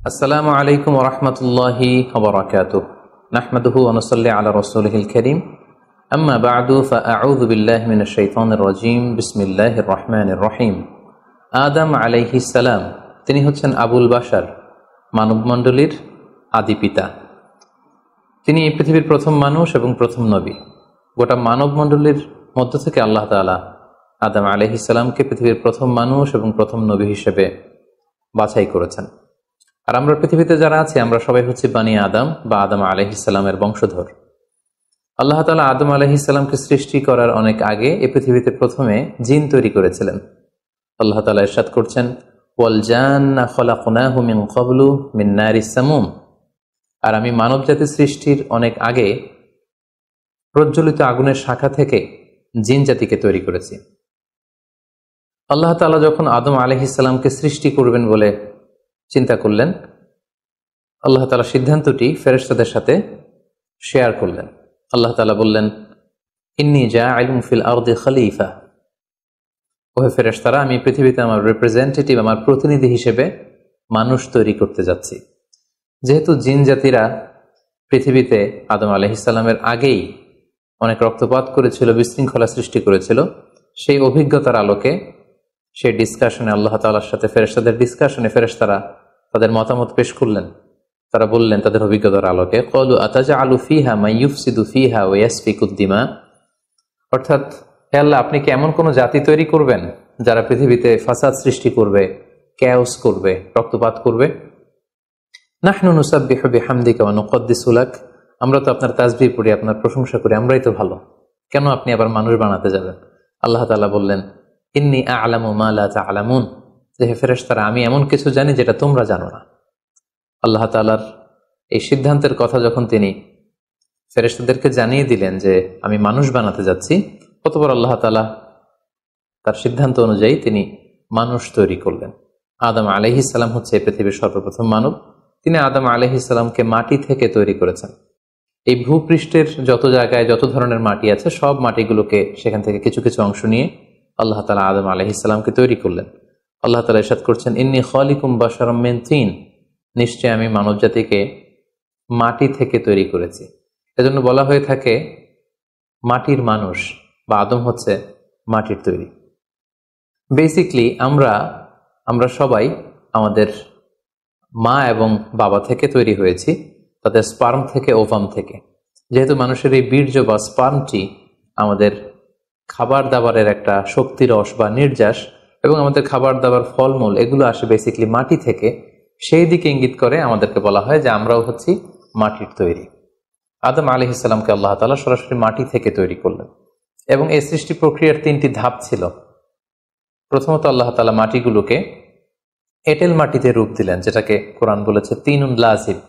আসসালামু আলাইকুম ওয়া রাহমাতুল্লাহি ওয়া বারাকাতুহু নাহমাদুহু ওয়া নুসাল্লি আলা রাসূলিহিল কারীম আম্মা বা'দু ফাআউযু বিল্লাহি মিনাশ শাইতানির রাজীম বিসমিল্লাহির রহমানির রহিম। আদম আলাইহিস সালাম তিনি হচ্ছেন আবুল বাশার, মানবমণ্ডলীর আদি পিতা। তিনি পৃথিবীর প্রথম মানুষ এবং প্রথম নবী। গোটা মানবমণ্ডলীর মধ্য থেকে আল্লাহ তাআলা আদম আলাইহিস সালামকে পৃথিবীর প্রথম মানুষ এবং প্রথম নবী হিসেবে বাছাই করেছেন। আর আমরা পৃথিবীতে যারা আছি আমরা সবাই হচ্ছে বানি আদম বা আদম আলাইহিস সালামের বংশধর। আল্লাহ তাআলা আদম আলাইহিস সালামকে সৃষ্টি করার অনেক আগে এই পৃথিবীতে প্রথমে জিন তৈরি করেছিলেন। আল্লাহ তাআলা ইরশাদ করছেন, ওয়াল জান্না খলাকনাহু মিন ক্বাবলু মিন নারিস সামুম। আর আমি মানব জাতি সৃষ্টির অনেক আগে প্রজ্বলিত আগুনের শাখা থেকে জিন জাতিকে তৈরি করেছি। আল্লাহ তাআলা যখন আদম আলাইহিস সালামকে সৃষ্টি করবেন বলে চিন্তা করলেন, আল্লাহ তাআলা সিদ্ধান্তটি ফেরেশতাদের সাথে শেয়ার করলেন। আল্লাহ তাআলা বললেন, ইন্নী জাআইলুন ফিল আরদি খলিফা। ওহে ফেরেশতারা, আমি পৃথিবীতে আমার রিপ্রেজেন্টেটিভ, আমার প্রতিনিধি হিসেবে মানুষ তৈরি করতে যাচ্ছি। যেহেতু জিন জাতিরা পৃথিবীতে আদম আলাইহিস সালামের আগেই অনেক রক্তপাত করেছিল, বিশৃঙ্খলা সৃষ্টি করেছিল, সেই অভিজ্ঞতার আলোকে সেই ডিসকাশনে আল্লাহ তাআলার সাথে ফেরেশতাদের ডিসকাশনে ফেরেশতারা তাদের মতামত পেশ করলেন। তারা বললেন তাদের অভিজ্ঞতার আলোকে, ক্বালু আতাজআলু ফিহা মান ইউফসিদু ফিহা ওয়া ইয়াসফিকুদ দিমা। অর্থাৎ, হে আল্লাহ, আপনি কি এমন কোন জাতি তৈরি করবেন যারা পৃথিবীতে ফাসাদ সৃষ্টি করবে, ক্যাওস করবে, রক্তপাত করবে? নাহনু নুসাব্বিহু বিহামদিকা ওয়া নুকদ্দিসু লাক। আমরা তো আপনার তাসবিহ পড়ি, আপনার প্রশংসা করি, আমরাই তো ভালো, কেন আপনি আবার মানুষ বানাতে যাবেন? আল্লাহ তাআলা বললেন, ইন্নী আ'লামু মা লা তা'লামুন। যে হে ফেরেশতারা, আমি এমন কিছু জানি যেটা তোমরা জানো না। আল্লাহ তাআলার এই সিদ্ধান্তের কথা যখন তিনি ফেরেশতাদেরকে জানিয়ে দিলেন যে আমি মানুষ বানাতে যাচ্ছি, অতঃপর আল্লাহ তাআলা তার সিদ্ধান্ত অনুযায়ী তিনি মানুষ তৈরি করলেন। আদম আলাইহিস সালাম হচ্ছে পৃথিবীর সর্বপ্রথম মানব। তিনি আদম আলাইহিস সালামকে মাটি থেকে তৈরি করেছেন। এই ভূপৃষ্ঠের যত জায়গায় যত ধরনের মাটি আছে, সব মাটিগুলোকে সেখান থেকে কিছু কিছু অংশ নিয়ে আল্লাহ তাআলা আদম আলাইহিস সালামকে তৈরি করলেন। আল্লাহ তাআলা ইরশাদ করছেন, ইন্নী খালিকুম বাশারাম মিন তিন। নিশ্চয় আমি মানব জাতিকে মাটি থেকে তৈরি করেছি। এজন্য বলা হয়ে থাকে মাটির মানুষ, বা আদম হচ্ছে মাটির তৈরি। বেসিকলি আমরা সবাই আমাদের মা এবং বাবা থেকে তৈরি হয়েছি, তাদের স্পার্ম থেকে, ওভাম থেকে। যেহেতু মানুষের এই বীর্য বা স্পার্মটি আমাদের খাবার দাবারের একটা শক্তিরস বা নির্যাস, এবং আমাদের খাবার দাবার ফলমূল এগুলো আসে বেসিকলি মাটি থেকে, সেই দিকে ইঙ্গিত করে আমাদেরকে বলা হয় যে আমরাও হচ্ছি মাটির তৈরি। আদম আলাইহিস সালামকে আল্লাহ তাআলা সরাসরি মাটি থেকে তৈরি করলেন, এবং এই সৃষ্টি প্রক্রিয়ার তিনটি ধাপ ছিল। প্রথমত আল্লাহ তাআলা মাটিগুলোকে এঁটেল মাটিতে রূপ দিলেন, যেটাকে কোরআন বলেছে তিনুন লাজিব।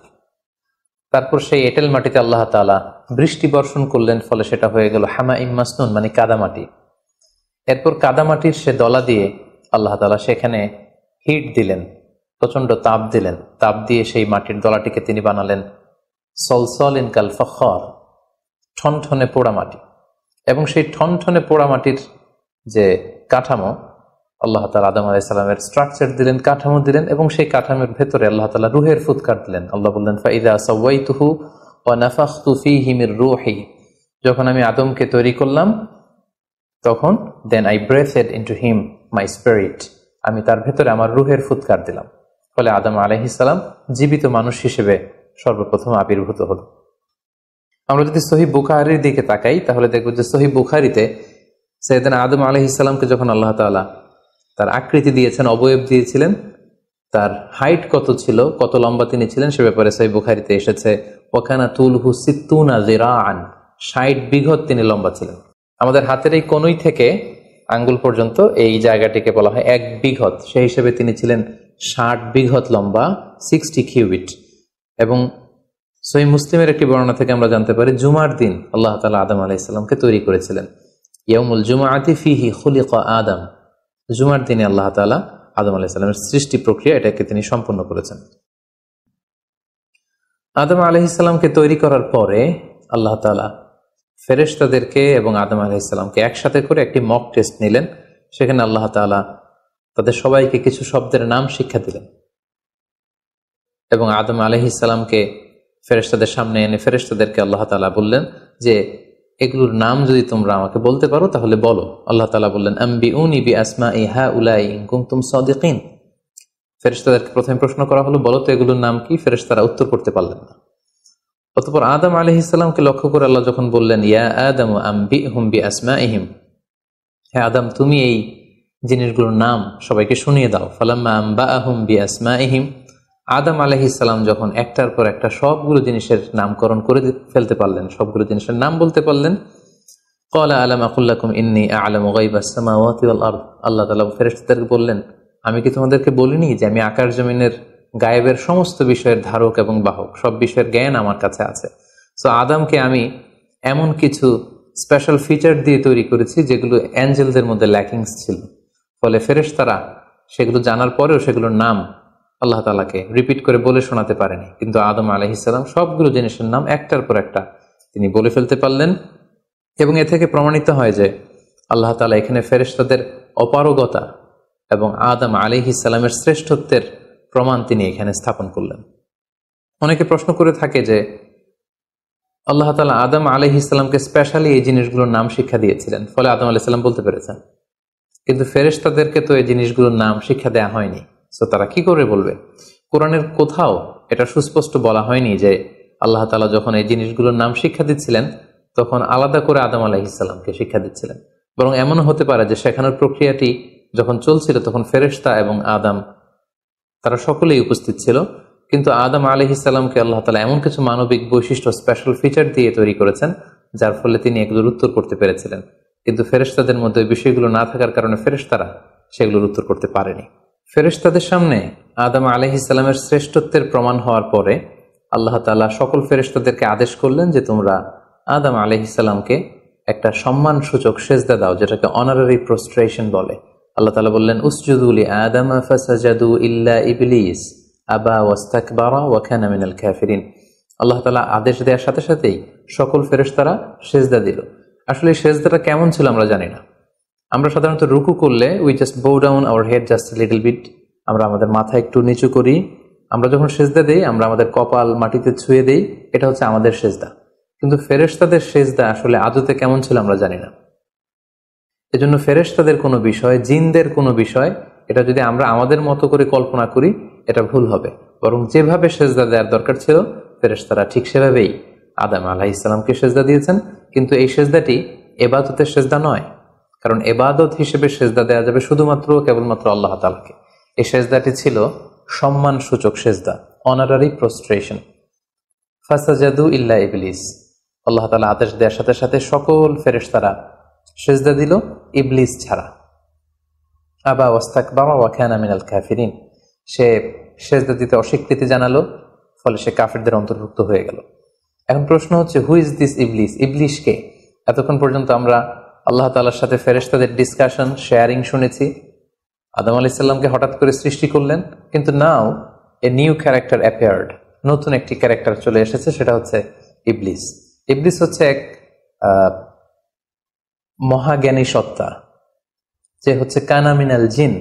তারপর সেই এঁটেল মাটিতে আল্লাহ তাআলা বৃষ্টি বর্ষণ করলেন, ফলে সেটা হয়ে গেল হামাইম মাসনুন, মানে কাদামাটি। এরপর কাদামাটির সে দলা দিয়ে আল্লাহ তাআলা সেখানে হিট দিলেন, প্রচন্ড তাপ দিলেন। তাপ দিয়ে সেই মাটির দলাটিকে তিনি বানালেন সলসলিন কাল ফখর, ঠনঠনে পোড়া মাটি। এবং সেই ঠনঠনে পোড়া মাটির যে কাঠামো, আল্লাহ তাআলা আদম আলাইহিস সালামের স্ট্রাকচার দিলেন, কাঠামো দিলেন, এবং সেই কাঠামোর ভেতরে আল্লাহ তাআলা রুহের ফুৎকার দিলেন। আল্লাহ বললেন, ফাইযা সাওয়াইতুহু ওয়া নাফাখতু ফীহি মির রূহি। যখন আমি আদমকে তৈরি করলাম, তখন then I breathed into him my spirit. আমি তার ভেতরে আমার রুহের ফুৎকার দিলাম। ফলে আদম আলাইহিস সালাম জীবিত মানুষ হিসেবে সর্বপ্রথম আবির্ভূত হল। আমরা যদি সহিহ বুখারীর দিকে তাকাই, তাহলে দেখব যে সহিহ বুখারীতে সাইয়েদনা আদম আলাইহিস সালামকে যখন আল্লাহ তাআলা তার আকৃতি দিয়েছেন, অবয়ব দিয়েছিলেন, তার হাইট কত ছিল, কত লম্বা তিনি ছিলেন, সে ব্যাপারে সহিহ বুখারীতে এসেছে, ওয়াকানা তুলহু সিত্তুনা যিরাআন, 60 বিঘত তিনি লম্বা ছিলেন। আমাদের হাতের এই কনুই থেকে আঙ্গুল পর্যন্ত এই জায়গাটিকে বলা হয় 1 বিঘত। সেই হিসেবে তিনি ছিলেন 60 বিঘত লম্বা, 60 কিউবিট। এবং সহিহ মুসলিমের একটি বর্ণনা থেকে আমরা জানতে পারি, জুমার দিন আল্লাহ তাআলা আদম আলাইহিস সালামকে তৈরি করেছিলেন। ইয়াউমুল জুমআতি ফীহি খুলিকা আদম। জুমার দিনে আল্লাহ তাআলা আদম আলাইহিস সালামের সৃষ্টি প্রক্রিয়া এটাকে তিনি সম্পন্ন করেছেন। আদম আলাইহিস সালামকে তৈরি করার পরে আল্লাহ তাআলা ফেরেশতাদেরকে এবং আদম আলাইহিস সালামকে একসাথে করে একটি মক টেস্ট নিলেন। সেখানে আল্লাহ তাআলা তাদের সবাইকে কিছু শব্দের নাম শিক্ষা দিলেন। এবং আদম আলাইহিস সালামকে ফেরেশতাদের সামনে এনে ফেরেশতাদেরকে আল্লাহ তাআলা বললেন যে এগুলোর নাম যদি তোমরা আমাকে বলতে পারো তাহলে বলো। আল্লাহ তাআলা বললেন আম্বিউনি বিআসমাই হাউলাই ইন কুনতুম সাদিকিন। ফেরেশতাদেরকে প্রথমে প্রশ্ন করা হলো, বলো তো এগুলোর নাম কি? ফেরেশতারা উত্তর করতে পারলেন না। অতঃপর আদম আলাইহিস সালামকে লক্ষ্য করে আল্লাহ যখন বললেন ইয়া আদম আম্বিহুম বিআসমাইহিম, হে আদম তুমি এই জিনিসগুলোর নাম সবাইকে শুনিয়ে দাও। ফালাম্মা আম্বাআহুম বিআসমাইহিম, আদম আলাইহিস সালাম যখন একটার পর একটা সবগুলো জিনিসের নামকরণ করে ফেলতে পারলেন, সবগুলো জিনিসের নাম বলতে পারলেন, ক্বালা আলাম আকুল লাকুম ইন্নী আ'লামু গায়বাস সামাওয়াতি ওয়াল আরদ, আল্লাহ তাআলা ফেরেশতাদেরকে বললেন আমি কি তোমাদেরকে বলিনি যে আমি আকাশ জমিনের গায়েবের সমস্ত বিষয়ের ধারক এবং বাহক, সব বিষয়ের জ্ঞান আমার কাছে আছে। সো আদমকে আমি এমন কিছু স্পেশাল ফিচার দিয়ে তৈরি করেছি যেগুলো অ্যাঞ্জেলদের মধ্যে ল্যাকিংস ছিল, ফলে ফেরেশতারা সেগুলো জানার পরেও সেগুলোর নাম আল্লাহ তাআলাকে রিপিট করে বলে শোনাতে পারেনি। কিন্তু আদম আলাইহিস সালাম সবগুলো জিনিসের নাম একটার পর একটা তিনি বলে ফেলতে পারলেন। এবং এ থেকে প্রমাণিত হয় যে আল্লাহ তাআলা এখানে ফেরেশতাদের অপারগতা এবং আদম আলাইহিস সালামের শ্রেষ্ঠত্বের প্রমাণ তিনি এখানে স্থাপন করলেন। অনেকে প্রশ্ন করে থাকে যে আল্লাহ তাআলা আদম আলাইহিস সালামকে স্পেশালি এই জিনিসগুলোর নাম শিক্ষা দিয়েছিলেন, ফলে আদম আলাইহিস সালাম বলতে পেরেছেন, কিন্তু ফেরেশতাদেরকে তো এই জিনিসগুলোর নাম শিক্ষা দেওয়া হয়নি। সো তারা কি করে বলবে? কোরআনের কোথাও এটা সুস্পষ্ট বলা হয়নি যে আল্লাহ তাআলা যখন এই জিনিসগুলোর নাম শিক্ষা দিচ্ছিলেন তখন আলাদা করে আদম আলাইহিস সালামকে শিক্ষা দিচ্ছিলেন। বরং এমনও হতে পারে যে শেখানোর প্রক্রিয়াটি যখন চলছিল তখন ফেরেশতা এবং আদম তারা সকলেই উপস্থিত ছিল, কিন্তু আদম আলাইহিস সালামকে আল্লাহ তাআলা এমন কিছু মানবিক বৈশিষ্ট্য স্পেশাল ফিচার দিয়ে তৈরি করেছেন যার ফলে তিনি এগুলোর উত্তর করতে পেরেছিলেন। কিন্তু ফেরেশতাদের মধ্যে বিষয়গুলো না থাকার কারণে ফেরেশতারা সেগুলোর উত্তর করতে পারেনি। ফেরেশতাদের সামনে আদম আলাইহিস সালামের শ্রেষ্ঠত্বের প্রমাণ হওয়ার পরে আল্লাহ তাআলা সকল ফেরেশতাদেরকে আদেশ করলেন যে তোমরা আদম আলাইহিস সালামকে একটা সম্মানসূচক সেজদা দাও, যেটাকে অনারারি প্রস্ট্রেশন বলে। আল্লাহ তাআলা বললেন উসজুদু লি আদম ফাসাজাদু ইল্লা ইবলিস আবা ওয়াস্তাকবারা ওয়া কানা মিনাল কাফিরিন। আল্লাহ তাআলা আদেশ দেওয়ার সাথে সাথেই সকল ফেরেশতারা সেজদা দিল। আসলে এই সেজদাটা কেমন ছিল আমরা জানি না। আমরা সাধারণত রুকু করলে we just bow down our head just little bit, আমরা আমাদের মাথা একটু নিচু করি। আমরা যখন সেজদা দেই আমরা আমাদের কপাল মাটিতে ছুঁয়ে দেই, এটা হচ্ছে আমাদের সেজদা। কিন্তু ফেরেশতাদের সেজদা আসলে আদতে কেমন ছিল আমরা জানি না। এজন্য ফেরেশতাদের কোনো বিষয়, জিনদের কোনো বিষয়, এটা যদি আমরা আমাদের মতো করে কল্পনা করি এটা ভুল হবে। বরং যেভাবে সেজদা দেওয়ার দরকার ছিল ফেরেশতারা ঠিক সেভাবেই আদম আলাইহিস সালামকে সেজদা দিয়েছেন। কিন্তু এই সেজদাটি ইবাদতের সেজদা নয়, কারণ ইবাদত হিসেবে সেজদা দেওয়া যাবে শুধুমাত্র কেবলমাত্র আল্লাহ তাআলাকে। এই সেজদাটি ছিল সম্মান সূচক সেজদা, অনারারি প্রস্ট্রেশন। ফাসাজাদু ইল্লা ইবলিস, আল্লাহ তাআলা আদেশ দেওয়ার সাথে সাথে সকল ফেরেশতারা সেজদা দিল ইবলিস ছাড়া। আবা ওয়াস্তাকবারা ওয়া কানা মিনাল কাফিরিন, সে সেজদা দিতে অস্বীকৃতি জানালো, ফলে সে কাফিরদের অন্তর্ভুক্ত হয়ে গেল। এখন প্রশ্ন হচ্ছে হু ইজ দিস ইবলিস? ইবলিস কে? এতক্ষণ পর্যন্ত আমরা আল্লাহ তাআলার সাথে ফেরেশতাদের ডিসকাশন, শেয়ারিং শুনেছি। আদম আলাইহিস সালামকে হঠাৎ করে সৃষ্টি করলেন, কিন্তু নাও এ নিউ ক্যারেক্টার অ্যাপিয়ার্ড, নতুন একটি ক্যারেক্টার চলে এসেছে, সেটা হচ্ছে ইবলিস। ইবলিস হচ্ছে এক মহাজ্ঞানী সত্তা, যে হচ্ছে কানা মিনাল জিন।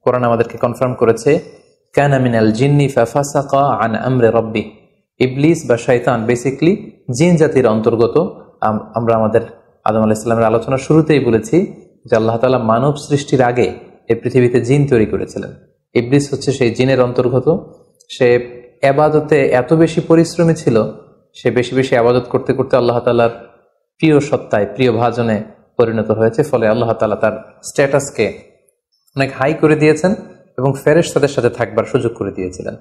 কোরআন আমাদেরকে কনফার্ম করেছে কানা মিনাল জিন্নি ফাফাসাকা আন আমরি রাব্বি। ইবলিস বা শয়তান বেসিক্যালি জিন জাতির অন্তর্গত। আমরা আমাদের আদম আলাইহিস সালামের আলোচনার শুরুতেই বলেছি যে আল্লাহ তাআলা মানব সৃষ্টির আগে এই পৃথিবীতে জিন তৈরি করেছিলেন। ইবলিস হচ্ছে সেই জিনের অন্তর্গত। সে ইবাদতে এত বেশি পরিশ্রমী ছিল, সে বেশি বেশি ইবাদত করতে করতে আল্লাহ তাআলার প্রিয় সত্তায়, প্রিয় ভাজনে পরিণত হয়েছে। ফলে আল্লাহ তাআলা তার স্ট্যাটাসকে অনেক হাই করে দিয়েছেন এবং ফেরেশতাদের সাথে থাকবার সুযোগ করে দিয়েছিলেন।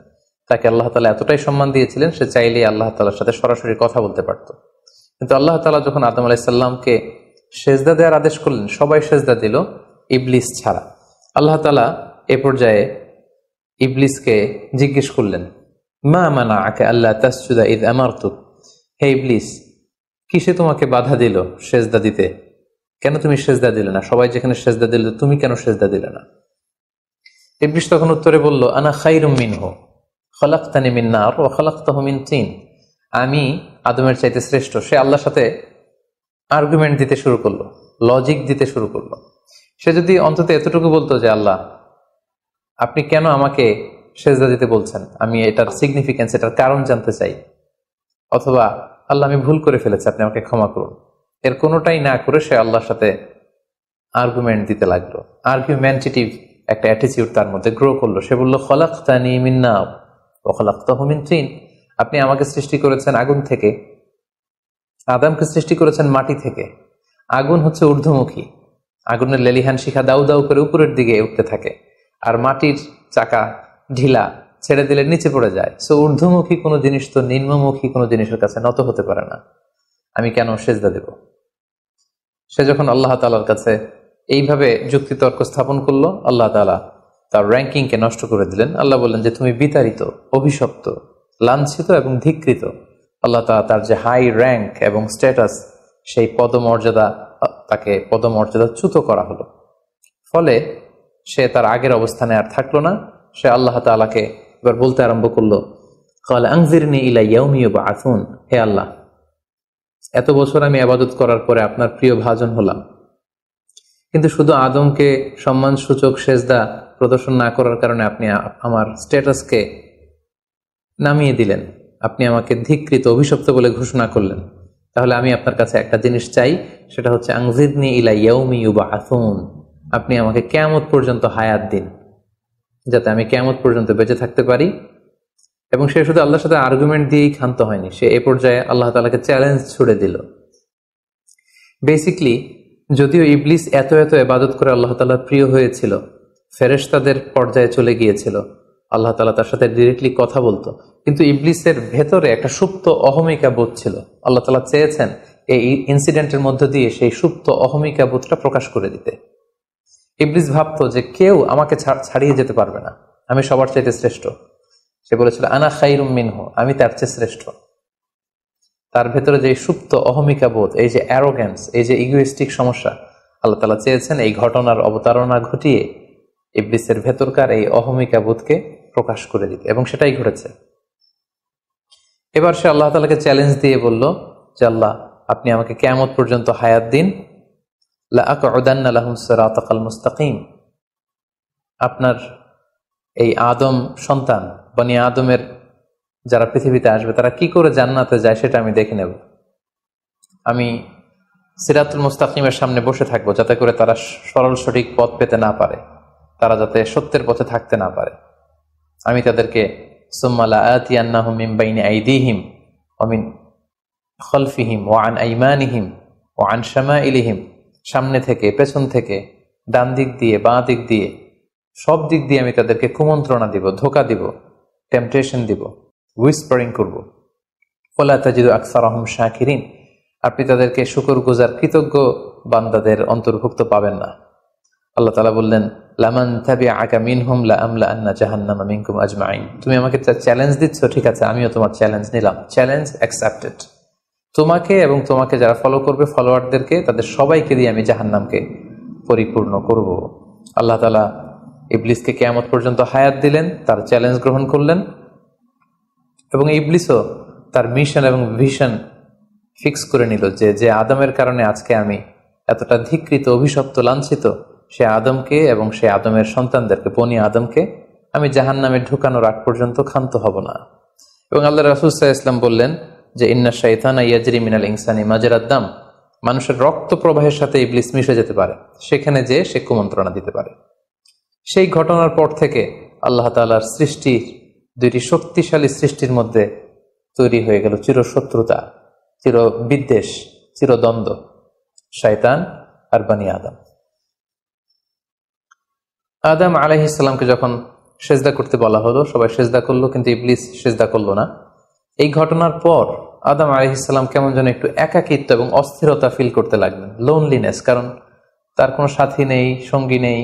তাকে আল্লাহ তাআলা এতটাই সম্মান দিয়েছিলেন, সে চাইলেই আল্লাহ তাআলার সাথে সরাসরি কথা বলতে পারত। কিন্তু আল্লাহ তাআলা যখন আদম আলাইহিস সালামকে সেজদা দেওয়ার আদেশ করলেন, সবাই সেজদা দিল ইবলিস ছাড়া। আল্লাহ তাআলা এ পর্যায়ে ইবলিসকে জিজ্ঞেস করলেন মা মানাআকা আল্লা তাসজুদা ইয আমারতুক, হে ইবলিস কিসে তোমাকে বাধা দিল সেজদা দিতে? কেন তুমি সেজদা দিলে না? সবাই যেখানে সেজদা দিল তুমি কেন সেজদা দিলে না? ইবলিস তখন উত্তরে বলল আনা খায়রুম মিনহু খালাকতানি মিন নার ওয়া খালাকতাহু মিন তিন। আমি আদমের চাইতে শ্রেষ্ঠ। সে আল্লাহর সাথে আর্গুমেন্ট দিতে শুরু করলো, লজিক দিতে শুরু করলো। সে যদি অন্তত এতটুকু বলতো যে আল্লাহ আপনি কেন আমাকে সেজদা দিতে বলছেন, আমি এটার সিগনিফিকেন্স, এটার কারণ জানতে চাই, অথবা আল্লাহ আমি ভুল করে ফেলেছি, আপনি আমাকে ক্ষমা করুন, এর কোনোটাই না করে সে আল্লাহর সাথে আর্গুমেন্ট দিতে লাগলো। আর্গুমেন্টেটিভ একটা অ্যাটিটিউড তার মধ্যে গ্রো করলো। সে বলল, খলাকতানি মিন নার ওয়া খলাকতাহু মিন তিন, আপনি আমাকে সৃষ্টি করেছেন আগুন থেকে, আদমকে সৃষ্টি করেছেন মাটি থেকে। আগুন হচ্ছে ঊর্ধ্বমুখী, আগুনের লেলিহান শিখা দাউ দাউ করে উপরের দিকে উঠতে থাকে, আর মাটির চাকা ঢিলা, ছেড়ে দিলে নিচে পড়ে যায়। সো ঊর্ধ্বমুখী কোনো জিনিস তো নিম্নমুখী কোনো জিনিসের কাছে নত হতে পারে না, আমি কেন সেজদা দেব? সে যখন আল্লাহ তাআলার কাছে এইভাবে যুক্তিতর্ক স্থাপন করলো, আল্লাহ তাআলা তার র্যাঙ্কিংকে নষ্ট করে দিলেন। আল্লাহ বললেন যে তুমি বিতাড়িত, অভিশপ্ত, লাঞ্ছিত এবং ধিক্কৃত। আল্লাহ তাআলা তার যে হাই র্যাঙ্ক এবং স্ট্যাটাস, সেই পদমর্যাদা, তাকে পদমর্যাদাচ্যুত করা হলো। ফলে সে তার আগের অবস্থানে আর থাকলো না। সে আল্লাহ তাআলাকে এবার বলতে আরম্ভ করলো, ক্বালা আনজিরনি ইলা ইয়াউমি ইউবআসুন, হে আল্লাহ, এত বছর আমি ইবাদত করার পরে আপনার প্রিয় ভাজন হলাম, কিন্তু শুধু আদমকে সম্মানসূচক সেজদা প্রদর্শন না করার কারণে আপনি আমার স্ট্যাটাসকে নামিয়ে দিলেন, আপনি আমাকে ধিক্কৃত, অভিশপ্ত বলে ঘোষণা করলেন। তাহলে আমি আপনার কাছে একটা জিনিস চাই, সেটা হচ্ছে আনজিরনি ইলা ইয়াউমি ইউবআসুন, আপনি আমাকে কিয়ামত পর্যন্ত হায়াত দিন, যাতে আমি কিয়ামত পর্যন্ত বেঁচে থাকতে পারি। এবং সে শুধু আল্লাহর সাথে আর্গুমেন্ট দিয়েই ক্ষান্ত হয়নি, সে এ পর্যায়ে আল্লাহ তাআলাকে চ্যালেঞ্জ ছুড়ে দিল। বেসিকলি যদিও ইবলিস এত এত ইবাদত করে আল্লাহ তাআলার প্রিয় হয়েছিল, ফেরেশতাদের পর্যায়ে চলে গিয়েছিল, আল্লাহ তাআলা তার সাথে ডিরেক্টলি কথা বলতো, কিন্তু ইবলিসের ভেতরে একটা সুপ্ত অহমিকা বোধ ছিল। আল্লাহ তাআলা চেয়েছেন এই ইনসিডেন্টের মধ্য দিয়ে সেই সুপ্ত অহমিকা বোধটা প্রকাশ করে দিতে। ইবলিস ভাবতো যে কেউ আমাকে ছাড়িয়ে যেতে পারবে না, আমি সবার চাইতে শ্রেষ্ঠ। সে বলেছিল, আনা খাইরুম মিনহু, আমি তার চেয়ে শ্রেষ্ঠ। তার ভেতরে যে সুপ্ত অহমিকা বোধ, এই যে অ্যারোগ্যান্স, এই যে ইগোইস্টিক সমস্যা, আল্লাহ তাআলা চেয়েছেন এই ঘটনার অবতারণা ঘটিয়ে ইবলিসের ভেতরকার এই অহমিকা বোধকে প্রকাশ করে দিতে, এবং সেটাই ঘটেছে। এবার সে আল্লাহ তাআলাকে চ্যালেঞ্জ দিয়ে বলল যে আল্লাহ, আপনি আমাকে কিয়ামত পর্যন্ত হায়াত দিন, লা আকউদান্না লাহুম সিরাতাকাল মুস্তাকিম, আপনার এই আদম সন্তান, বনি আদমের যারা পৃথিবীতে আসবে, তারা কি করে জান্নাতে যায় সেটা আমি দেখে নেব। আমি সিরাতুল মুস্তাকিমের সামনে বসে থাকবো, যাতে করে তারা সরল সঠিক পথ পেতে না পারে, তারা যাতে সত্যের পথে থাকতে না পারে। আমি তাদেরকে সুম্মা লাআতিয়ান্নাহুম মিন বাইনি আইদিহিম ওয়া মিন খালফিহিম ওয়া আন আইমানিহিম ওয়া আন শামাইলিহিম, সামনে থেকে, পেছন থেকে, ডান দিক দিয়ে, বাঁ দিক দিয়ে, সব দিক দিয়ে আমি তাদেরকে কুমন্ত্রণা দিব, ধোঁকা দিব, টেম্পটেশন দিব, হুইসপারিং করব। ওয়ালা তাজিদু আকসারাহুম শাকিরিন, আপনি তাদেরকে শুকরগুজার কৃতজ্ঞ বান্দাদের অন্তর্ভুক্ত পাবেন না। আল্লাহ তাআলা বললেন, লামান তাবিআকা মিনহুম লাআমলাআন্না জাহান্নামা মিনকুম আজমাইন, তুমি আমাকে চ্যালেঞ্জ দিচ্ছ, ঠিক আছে, আমিও তোমার চ্যালেঞ্জ নিলাম, চ্যালেঞ্জ অ্যাকসেপ্টেড। তোমাকে এবং তোমাকে যারা ফলো করবে, ফলোয়ারদেরকে, তাদের সবাইকে দিয়ে আমি জাহান্নামকে পরিপূর্ণ করব। আল্লাহ তাআলা ইবলিসকে কিয়ামত পর্যন্ত হায়াত দিলেন, তার চ্যালেঞ্জ গ্রহণ করলেন, এবং ইবলিসও তার মিশন এবং ভিশন ফিক্স করে নিল যে যে আদমের কারণে আজকে আমি এতটা ধিক্কৃত, অভিশপ্ত, লাঞ্ছিত, সে আদমকে এবং সে আদমের সন্তানদেরকে, বনি আদমকে আমি জাহান্নামে ঢুকানোর আগ পর্যন্ত ক্ষান্ত হব না। এবং আল্লাহ রাসূল সাল্লাল্লাহু আলাইহি ওয়াসাল্লাম বললেন যে ইন্না শাইতানা ইয়াজরি মিনাল ইনসানি মাজরাদ দাম, মানুষের রক্ত প্রবাহের সাথে ইবলিস মিশে যেতে পারে, সেখানে যে সে কুমন্ত্রণা দিতে পারে। সেই ঘটনার পর থেকে আল্লাহ তাআলার সৃষ্টির, দুইটি শক্তিশালী সৃষ্টির মধ্যে তৈরি হয়ে গেল চিরশত্রুতা, চিরবিদ্বেষ, চিরদ্বন্দ্ব, শয়তান আর বনি আদম। আদম আলাইহিস সালামকে যখন সেজদা করতে বলা হলো, সবাই সেজদা করলো, কিন্তু ইবলিস সেজদা করলো না। এই ঘটনার পর আদম আলাইহিস সালাম কেমন যেন একটু একাকিত্ব এবং অস্থিরতা ফিল করতে লাগলেন, লোনলিনেস, কারণ তার কোনো সাথী নেই, সঙ্গী নেই,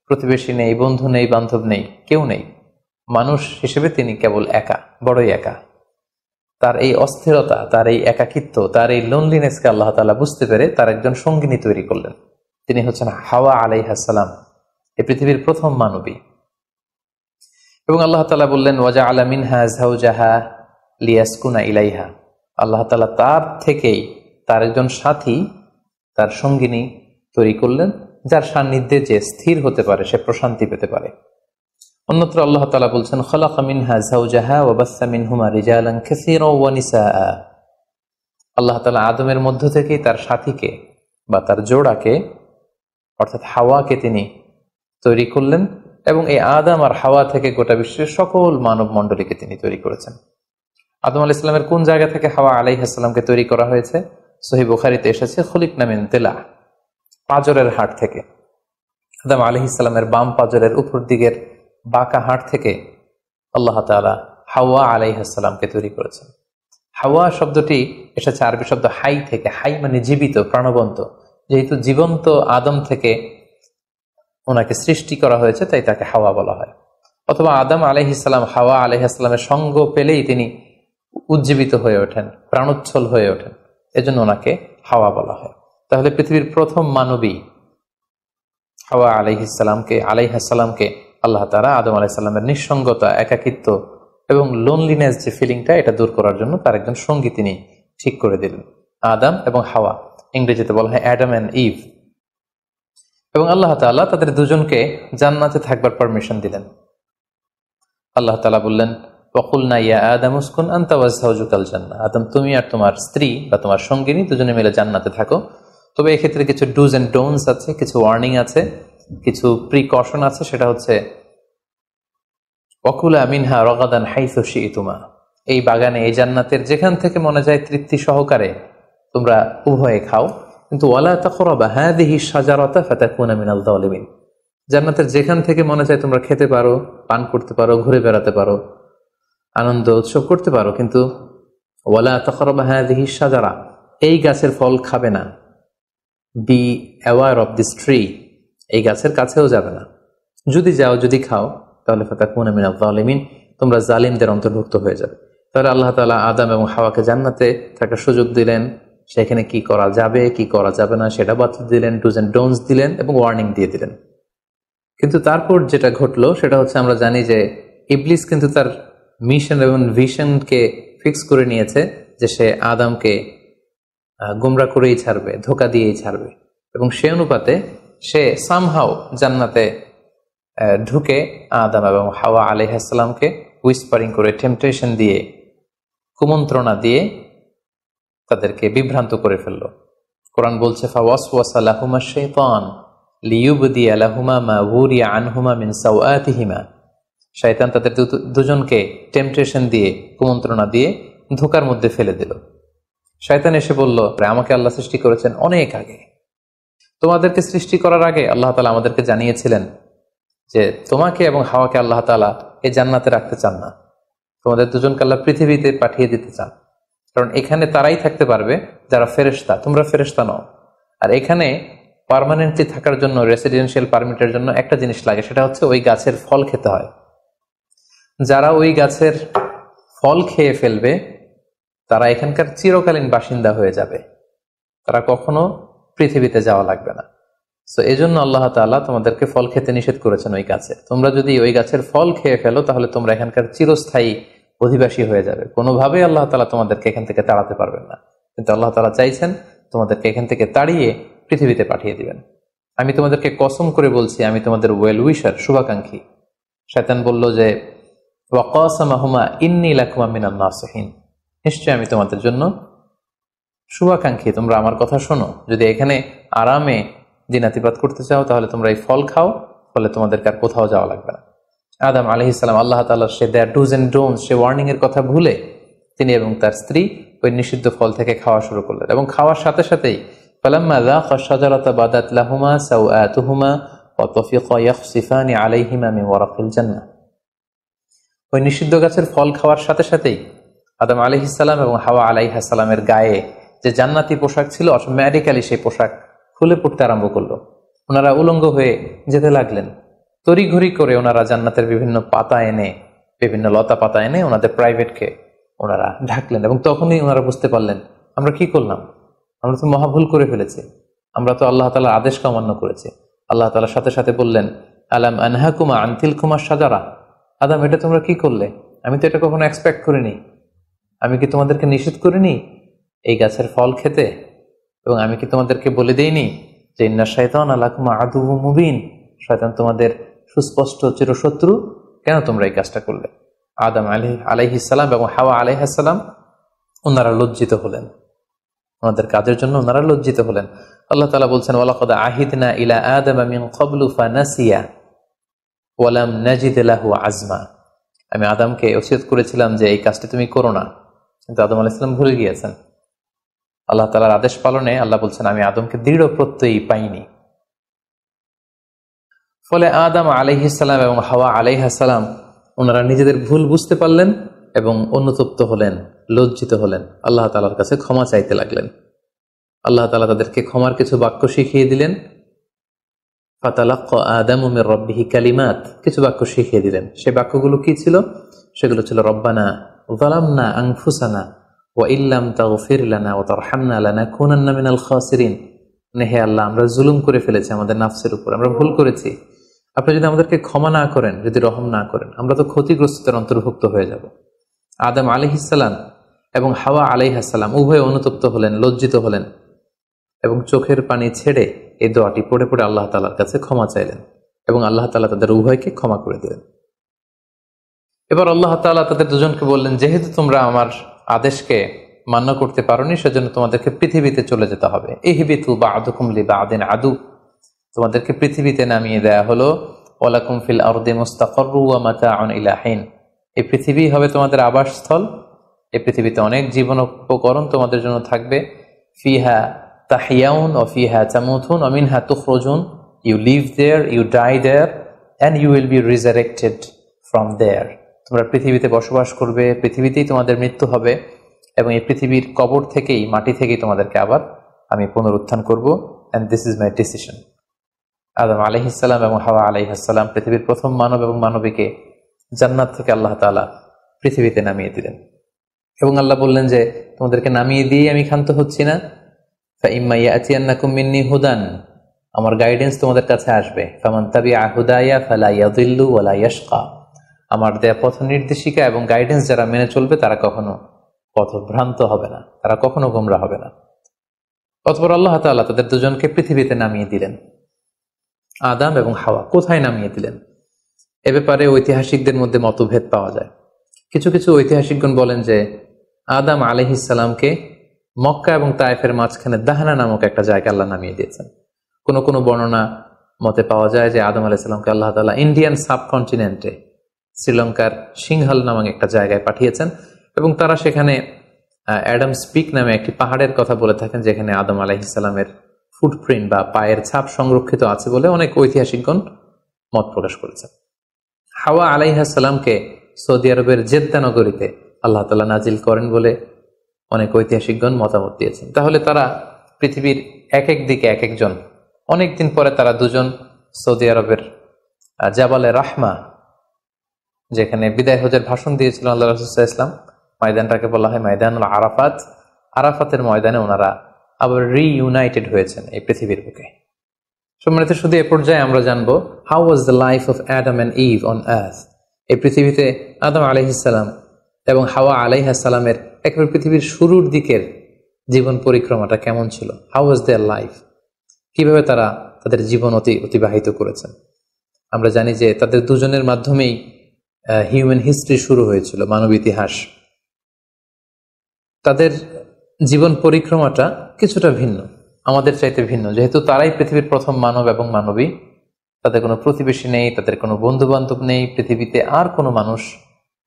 প্রতিবেশী নেই, বন্ধু নেই, বান্ধব নেই, কেউ নেই। মানুষ হিসেবে তিনি কেবল একা, বড়ই একা। তার এই অস্থিরতা, তার এই একাকিত্ব, তার এই লোনলিনেসকে আল্লাহ তাআলা বুঝতে পেরে তার একজন সঙ্গিনী তৈরি করলেন। তিনি হচ্ছেন হাওয়া আলাইহিস সালাম, এই পৃথিবীর প্রথম মানবী। এবং আল্লাহ তাআলা বললেন, ওয়াজআলা মিনহা যাওজাহা লিয়াসকুনা ইলাইহা, আল্লাহ তাআলা তার থেকেই তার একজন সাথী, তার সঙ্গিনী তৈরি করলেন, যার সান্নিধ্যে যে স্থির হতে পারে, সে প্রশান্তি পেতে পারে। অন্যত্র আল্লাহ তাআলা বলছেন, খালাকা মিনহা যাওজাহা ওয়া বাসসা মিনহুমা রিজালান কাসীরা ওয়া নিসাআ। আল্লাহ তাআলা আদমের মধ্য থেকেই তার সাথীকে বা তার জোড়াকে অর্থাৎ হাওয়াকে তিনি তৈরি করলেন, এবং এই আদম আর হাওয়া থেকে গোটা বিশ্বের সকল মানব মণ্ডলীকে তিনি তৈরি করেছেন। আদম আলাইহিস সালামের কোন জায়গা থেকে হাওয়া আলাইহিস সালামকে তৈরি করা হয়েছে? সহিহ বুখারীতে এসেছে, খুলিকনা মিন তিলা, পাঁজরের হাড় থেকে। আদম আলাইহিস সালামের বাম পাঁজরের উপর দিকের বাঁকা হাড় থেকে আল্লাহ তাআলা হাওয়া আলাইহিস সালামকে তৈরি করেছেন। হাওয়া শব্দটি এসেছে আরবি শব্দ হাই থেকে। হাই মানে জীবিত, প্রাণবন্ত। যেহেতু জীবন্ত আদম থেকে ওনাকে সৃষ্টি করা হয়েছে, তাই তাকে হাওয়া বলা হয়। অথবা আদম আলাইহিস সালাম হাওয়া আলাইহিস সালামের সঙ্গ পেলেই তিনি উজ্জীবিত হয়ে ওঠেন, প্রাণোচ্ছল হয়ে ওঠেন, এজন্য ওনাকে হাওয়া বলা হয়। তাহলে পৃথিবীর প্রথম মানবী হাওয়া আলাইহিস সালামকে আল্লাহ তাআলা আদম আলাইহিস সালামের নিঃসঙ্গতা, একাকিত্ব এবং লোনলিনেস যে ফিলিংটা, এটা দূর করার জন্য তার একজন সঙ্গী তিনি ঠিক করে দিলেন, আদম এবং হাওয়া। ইংরেজিতে বলা হয় অ্যাডাম অ্যান্ড ইভ। এবং আল্লাহ তাআলা তাদের দুজনকে জান্নাতে থাকবার পারমিশন দিলেন। আল্লাহ তাআলা বললেন, ওয়াকুলনা ইয়া আদম উসকুন আনতা ওয়া যাওজুকাল জান্নাহ। আদম, তুমি আর তোমার স্ত্রী বা তোমার সঙ্গিনী দুজনে মিলে জান্নাতে থাকো। তবে এক্ষেত্রে কিছু ডুজ এন্ড ডোন্টস আছে, কিছু ওয়ার্নিং আছে, কিছু প্রিকশন আছে। সেটা হচ্ছে ওয়াকুলা মিনহা রাগাদান হাইসু শি'তুমা। এই বাগানে, এই জান্নাতের যেখান থেকে মনে যায় তৃপ্তি সহকারে তোমরা উভয়ে খাও, কিন্তু ওয়ালা তাকরাবা হাযিহি শাজারাতা ফাতাকুনা মিনাল যালিমিন। জান্নাতের যেখান থেকে মনে যায় তোমরা খেতে পারো, পান করতে পারো, ঘুরে বেড়াতে পারো, আনন্দ উৎসব করতে পারো, কিন্তু ওয়ালা তাকরাবা হাযিহি শাজারা, এই গাছের ফল খাবে না। Be aware of this tree, এই গাছের কাছেও যাবে না। যদি যাও, যদি খাও, তাহলে ফাতাকুনা মিনাল যালিমিন, তোমরা জালিমদের অন্তর্ভুক্ত হয়ে যাবে। তাহলে আল্লাহ তাআলা আদম এবং হাওয়াকে জান্নাতে থাকার সুযোগ দিলেন, সেখানে কি করা যাবে কি করা যাবে না সেটা বাতলে দিলেন, ডুজ এন্ড ডোন্টস দিলেন এবং ওয়ার্নিং দিয়ে দিলেন। কিন্তু তারপর যেটা ঘটলো সেটা হচ্ছে, আমরা জানি যে ইবলিস কিন্তু তার মিশন এবং ভিশনকে ফিক্স করে নিয়েছে যে সে আদমকে গুমরা করেই ছাড়বে, ধোকা দিয়েই ছাড়বে। এবং সে অনুপাতে সে সামহাও জান্নাতে ঢুকে আদম এবং হাওয়া আলাইহিস সালামকে হুইসপারিং করে, টেম্পটেশন দিয়ে, কুমন্ত্রণা দিয়ে তাদেরকে বিভ্রান্ত করে ফেলল। কোরআন বলছে, ফাওয়াসওয়াসা লাহুমা শাইতান লিইউবদিয়া লাহুমা মা উরিয়া আনহুমা মিন সাওআতিহিমা। শয়তান তাদের দুজনকে টেম্পটেশন দিয়ে, কুমন্ত্রণা দিয়ে ধোকার মধ্যে ফেলে দিল। শয়তান এসে বলল, আমাকে আল্লাহ সৃষ্টি করেছেন অনেক আগে, তোমাদেরকে সৃষ্টি করার আগে আল্লাহ তাআলা আমাদেরকে জানিয়েছিলেন যে তোমাকে এবং হাওয়াকে আল্লাহ তাআলা এই জান্নাতে রাখতে চান না, তোমাদের দুজনকে আল্লাহ পৃথিবীতে পাঠিয়ে দিতে চান। কারণ এখানে তারাই থাকতে পারবে যারা ফেরেশতা, তোমরা ফেরেশতা নও। আর এখানে পার্মানেন্টলি থাকার জন্য, রেসিডেন্সিয়াল পারমিটের জন্য একটা জিনিস লাগে, সেটা হচ্ছে ওই গাছের ফল খেতে হয়। যারা ওই গাছের ফল খেয়ে ফেলবে তারা এখানকার চিরকালীন বাসিন্দা হয়ে যাবে, তারা কখনো পৃথিবীতে যাওয়া লাগবে না। তো এই জন্য আল্লাহ তাআলা তোমাদেরকে ফল খেতে নিষেধ করেছেন ওই গাছে। তোমরা যদি ওই গাছের ফল খেয়ে ফেলো তাহলে তোমরা এখানকার চিরস্থায়ী অধিবাসী হয়ে যাবে। কোনোভাবেই আল্লাহ তাআলা তোমাদেরকে এখান থেকে তাড়াতে পারবেন না। কিন্তু আল্লাহ তাআলা চাইছেন তোমাদেরকে এখান থেকে তাড়িয়ে পৃথিবীতে পাঠিয়ে দিবেন। আমি তোমাদেরকে কসম করে বলছি, আমি তোমাদের ওয়েল উইশার, শুভাকাঙ্ক্ষী। শয়তান বলল যে, ওয়াকাসামাহুমা ইন্নী লাকুমা মিনান নাসিহিন, নিশ্চয় আমি তোমাদের জন্য শুভাকাঙ্ক্ষী, তোমরা আমার কথা শোনো। যদি এখানে আরামে দিনাতিপাত করতে চাও তাহলে তোমরা এই ফল খাও, ফলে তোমাদেরকে আর কোথাও যাওয়া লাগবে না। আদম আলাইহিস সালাম আল্লাহ তাআলার সে দেয়ার ডুজ এন্ড ডোন্টস, সে ওয়ার্নিং এর কথা ভুলে তিনি এবং তার স্ত্রী ওই নিষিদ্ধ ফল থেকে খাওয়া শুরু করলেন। এবং খাওয়ার সাথে সাথেই ফালাম্মা যাকা শাজারাতা বাদাত লাহুমা সাওআতুহুমা ওয়া তাফিকা ইয়াখসিফানি আলাইহিমা মিন ওয়ারাকিল জান্নাহ। ওই নিষিদ্ধ গাছের ফল খাওয়ার সাথে সাথেই আদম আলাইহিস সালাম এবং হাওয়া আলাইহিস সালামের গায়ে যে জান্নাতি পোশাক ছিল, অটোমেটিক্যালি সেই পোশাক খুলে পড়তে আরম্ভ করলো। ওনারা উলঙ্গ হয়ে যেতে লাগলেন। তড়িঘড়ি করে ওনারা জান্নাতের বিভিন্ন পাতা এনে, বিভিন্ন লতা পাতা এনে ওনাদের প্রাইভেটকে ওনারা ঢাকলেন। এবং তখনই ওনারা বুঝতে পারলেন, আমরা কি করলাম, আমরা তো মহাভুল করে ফেলেছি, আমরা তো আল্লাহ তাআলার আদেশকে অমান্য করেছি। আল্লাহ তাআলা সাথে সাথে বললেন, আলাম আনহাকুমা আন তিলকুমা শাজারা। আদম, এটা তোমরা কি করলে? আমি তো এটা কখনো এক্সপেক্ট করিনি। আমি কি তোমাদেরকে নিষেধ করিনি এই গাছের ফল খেতে? এবং আমি কি তোমাদেরকে বলে দেইনি যে ইন্না শাইতানা লাকুম আদুউম মুবিন, শয়তান তোমাদের সুস্পষ্ট চিরশত্রু? কেন তোমরা এই কাজটা করলে? আদম আলাইহিস সালাম এবং হাওয়া আলাইহিস সালাম ওনারা লজ্জিত হলেন, ওনাদের কাজের জন্য ওনারা লজ্জিত হলেন। আল্লাহ তাআলা বলছেন, ওয়ালাকাদ আহিদনা ইলা আদামা মিন ক্বাবলু ফানাসিয়া ওয়া লাম নাজিদ লাহু আজমা। আমি আদমকে ওসিয়ত করেছিলাম যে এই কাজটি তুমি করো না, কিন্তু আদম আলাইহিস সালাম ভুলে গিয়েছেন। আল্লাহ তাআলার আদেশ পালনে আল্লাহ বলছেন, আমি আদমকে দৃঢ় প্রত্যয়ী পাইনি। ফলে আদম আলাইহিস সালাম এবং হাওয়া আলাইহিস সালাম ওনারা নিজেদের ভুল বুঝতে পারলেন এবং অনুতপ্ত হলেন, লজ্জিত হলেন, আল্লাহ তাআলার কাছে ক্ষমা চাইতে লাগলেন। আল্লাহ তাআলা তাদেরকে ক্ষমার কিছু বাক্য শিখিয়ে দিলেন। ফাতালাক্কা আদামু মির রাব্বিহি কালিমাত, কিছু বাক্য শিখিয়ে দিলেন। সেই বাক্যগুলো কি ছিল? সেগুলো ছিল, রব্বানা যালামনা আনফুসানা ওয়া ইল্লাম তাগফির লানা ওয়া তারহামনা লানাকুনান্না মিনাল খাসিরিন। হে আল্লাহ, আমরা জুলুম করে ফেলেছি আমাদের নাফসের উপর, আমরা ভুল করেছি। আপনি যদি আমাদেরকে ক্ষমা না করেন, যদি রহম না করেন, আমরা তো ক্ষতিগ্রস্তদের অন্তর্ভুক্ত হয়ে যাব। আদম আলাইহিস সালাম এবং হাওয়া আলাইহিস সালাম উভয়ে অনুতপ্ত হলেন, লজ্জিত হলেন এবং চোখের পানি ছেড়ে এই দোয়াটি পড়ে পড়ে আল্লাহ তাআলার কাছে ক্ষমা চাইলেন এবং আল্লাহ তাআলা তাদের উভয়কে ক্ষমা করে দিলেন। এবার আল্লাহ তাআলা তাদের দুজনকে বললেন, যেহেতু তোমরা আমার আদেশকে মান্য করতে পারোনি, সেজন্য তোমাদেরকে পৃথিবীতে চলে যেতে হবে। ইহবিতু বা'দুকুম লিবা'দিন আদু, তোমাদেরকে পৃথিবীতে নামিয়ে দেয়া হলো। ওয়ালাকুম ফিল আরদি মুস্তাকাররু ওয়া মাতাউন ইলা হিন, এই পৃথিবী হবে তোমাদের আবাসস্থল। এই পৃথিবীতে অনেক জীবন উপকরণ তোমাদের জন্য থাকবে। ফিহা তাহিয়াউন ওয়া ফিহা তামুতুন ওয়া মিনহা তুখরাজুন, you live there, you die there, and you will be resurrected from there. তোমরা পৃথিবীতে বসবাস করবে, পৃথিবীতেই তোমাদের মৃত্যু হবে এবং এই পৃথিবীর কবর থেকেই, মাটি থেকেই তোমাদেরকে আবার আমি পুনরুত্থান করব। And this is my decision. Adam আলাইহিস সালাম এবং হাওয়া আলাইহিস সালাম পৃথিবীর প্রথম মানব এবং মানবীকে জান্নাত থেকে আল্লাহ তাআলা পৃথিবীতে নামিয়ে দিলেন এবং আল্লাহ বললেন যে তোমাদেরকে নামিয়ে দিয়ে আমি ক্ষান্ত হচ্ছি না। ফাইম্মা ইয়াতিয়ান্নাকুম মিন্নি হুদান, আমার গাইডেন্স তোমাদের কাছে আসবে। ফামান তাবিআ হুদায়া ফালা ইয়াযিল্লু ওয়ালা ইয়াশকা, আমার দেয়া পথ নির্দেশিকা এবং গাইডেন্স যারা মেনে চলবে তারা কখনো পথভ্রান্ত হবে না, তারা কখনো গোমরা হবে না। অতঃপর আল্লাহ তাআলা তাদের দুজনকে পৃথিবীতে নামিয়ে দিলেন। আদম এবং হাওয়া কোথায় নামিয়ে দিলেন, এ ব্যাপারে ঐতিহাসিকদের মধ্যে মতভেদ পাওয়া যায়। কিছু কিছু ঐতিহাসিকগণ বলেন যে আদম আলাইহিস সালামকে মক্কা এবং তায়েফের মাঝখানে দাহনা নামক একটা জায়গা আল্লাহ নামিয়ে দিয়েছেন। কোনো কোনো বর্ণনা মতে পাওয়া যায় যে আদম আলাইহিস সালামকে আল্লাহ তাআলা ইন্ডিয়ান সাবকন্টিনেন্টে শ্রীলঙ্কার সিংহাল নামক একটা জায়গায় পাঠিয়েছেন এবং তারা সেখানে অ্যাডামস পিক নামে একটি পাহাড়ের কথা বলে থাকেন, যেখানে আদম আলাইহিস সালামের ফুটপ্রিন্ট বা পায়ের ছাপ সংরক্ষিত আছে বলে অনেক ঐতিহাসিকগণ মত প্রকাশ করেছেন। হাওয়া আলাইহিস সালামকে সৌদি আরবের জেদ্দা নগরীতে আল্লাহ তাআলা নাজিল করেন বলে অনেক ঐতিহাসিকগণ মতামত দিয়েছেন। তাহলে তারা পৃথিবীর এক এক দিকে এক একজন, অনেকদিন পরে তারা দুজন সৌদি আরবের জাবালে রাহমা, যেখানে বিদায় হজের ভাষণ দিয়েছিলেন আল্লাহ রাসূল সাল্লাল্লাহু আলাইহি ওয়াসাল্লাম, ময়দানটাকে বলা হয় ময়দানুল আরাফাত, আরাফাতের ময়দানে ওনারা আবার রিইউনাইটেড হয়েছেন এই পৃথিবীর বুকে। সম্মানিত, শুধু এ পর্যায়ে আমরা জানবো how was the life of Adam and Eve on earth. এই পৃথিবীতে আদম আলাইহিস সালাম এবং হাওয়া আলাইহিস সালামের একেবারে পৃথিবীর শুরুর দিকের জীবন পরিক্রমাটা কেমন ছিল। হাউ ওয়াজ দেয়ার লাইফ, কিভাবে তারা তাদের জীবন অতিবাহিত করেছেন। আমরা জানি যে তাদের দুজনের মাধ্যমেই হিউম্যান হিস্ট্রি শুরু হয়েছিল, মানব ইতিহাস। তাদের জীবন পরিক্রমাটা কিছুটা ভিন্ন, আমাদের চাইতে ভিন্ন, যেহেতু তারাই পৃথিবীর প্রথম মানব এবং মানবী। তাদের কোনো প্রতিবেশী নেই, তাদের কোনো বন্ধু বান্ধব নেই, পৃথিবীতে আর কোনো মানুষ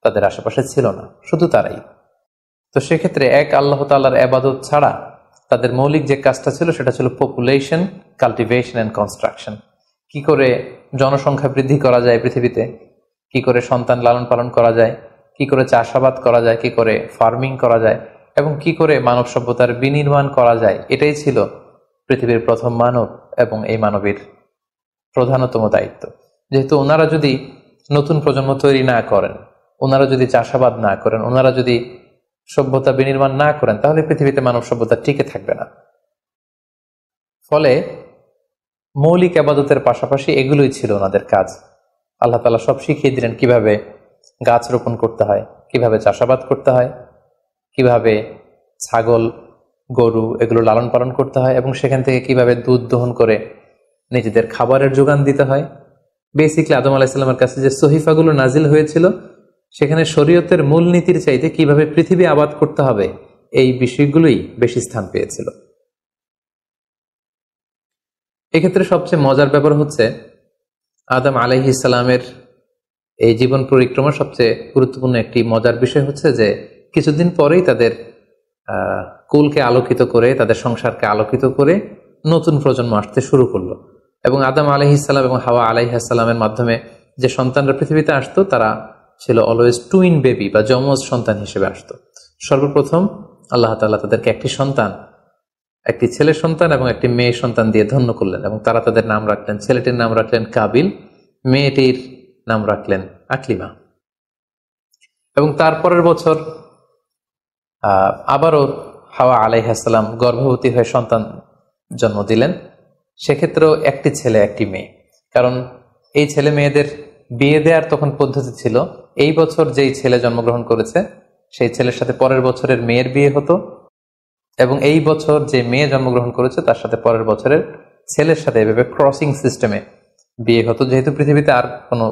তাদের আশেপাশে ছিল না, শুধু তারাই। তো সেক্ষেত্রে এক আল্লাহ তাআলার ইবাদত ছাড়া তাদের মৌলিক যে কাজটা ছিল সেটা ছিল পপুলেশন, কাল্টিভেশন অ্যান্ড কনস্ট্রাকশন। কি করে জনসংখ্যা বৃদ্ধি করা যায় পৃথিবীতে, কি করে সন্তান লালন পালন করা যায়, কি করে চাষাবাদ করা যায়, কি করে ফার্মিং করা যায় এবং কি করে মানব সভ্যতার বিনির্মাণ করা যায়, এটাই ছিল পৃথিবীর প্রথম মানব এবং এই মানবীর প্রধানতম দায়িত্ব। যেহেতু ওনারা যদি নতুন প্রজন্ম তৈরি না করেন, ওনারা যদি চাষাবাদ না করেন, ওনারা যদি সভ্যতা বিনির্মাণ না করেন, তাহলে পৃথিবীতে মানব সভ্যতা টিকে থাকবে না। ফলে মৌলিক ইবাদতের পাশাপাশি এগুলোই ছিল ওনাদের কাজ। আল্লাহ তাআলা সব শিখিয়ে দিলেন কিভাবে গাছ রোপণ করতে হয়, কিভাবে চাষাবাদ করতে হয়, কিভাবে ছাগল গরু এগুলো লালন পালন করতে হয় এবং সেখান থেকে কিভাবে দুধ দহন করে নিজেদের খাবারের যোগান দিতে হয়, বেসিকলি আদম আলাহিসাল্লামের কাছে যে সহিফাগুলো নাজিল হয়েছিল সেখানে শরীয়তের মূলনীতির চাইতে কিভাবে পৃথিবী আবাদ করতে হবে এই বিষয়গুলোই বেশি স্থান পেয়েছিল। এক্ষেত্রে সবচেয়ে মজার ব্যাপার হচ্ছে আদম আলাইহিস সালামের এই জীবন পরিক্রমার সবচেয়ে গুরুত্বপূর্ণ একটি মজার বিষয় হচ্ছে যে কিছুদিন পরেই তাদের কুলকে আলোকিত করে, তাদের সংসারকে আলোকিত করে নতুন প্রজন্ম আসতে শুরু করলো। এবং আদম আলাইহিস সালাম এবং হাওয়া আলাইহিস সালামের মাধ্যমে যে সন্তানরা পৃথিবীতে আসতো তারা ছিল অলওয়েজ টুইন বেবি বা যমজ সন্তান হিসেবে আসতো। সর্বপ্রথম আল্লাহ তাআলা তাদেরকে একটি সন্তান, একটি ছেলে সন্তান এবং একটি মেয়ে সন্তান দিয়ে ধন্য করলেন এবং তারা তাদের নাম রাখলেন, ছেলেটির নাম রাখলেন কাবিল, মেয়েটির নাম রাখলেন আকলিমা। এবং তারপরের বছর আবারও হাওয়া আলাইহিস সালাম গর্ভবতী হয়ে সন্তান জন্ম দিলেন। সেক্ষেত্রেও একটি ছেলে একটি মেয়ে, কারণ এই ছেলে মেয়েদের বিয়ে দেওয়ার তখন পদ্ধতি ছিল এই বছর যেই ছেলে জন্মগ্রহণ করেছে সেই ছেলের সাথে পরের বছরের মেয়ের বিয়ে হতো, এবং এই বছর যে মেয়ে জন্মগ্রহণ করেছে তার সাথে পরের বছরের ছেলের সাথে এভাবে ক্রসিং সিস্টেমে বিয়ে হতো। যেহেতু পৃথিবীতে আর কোনো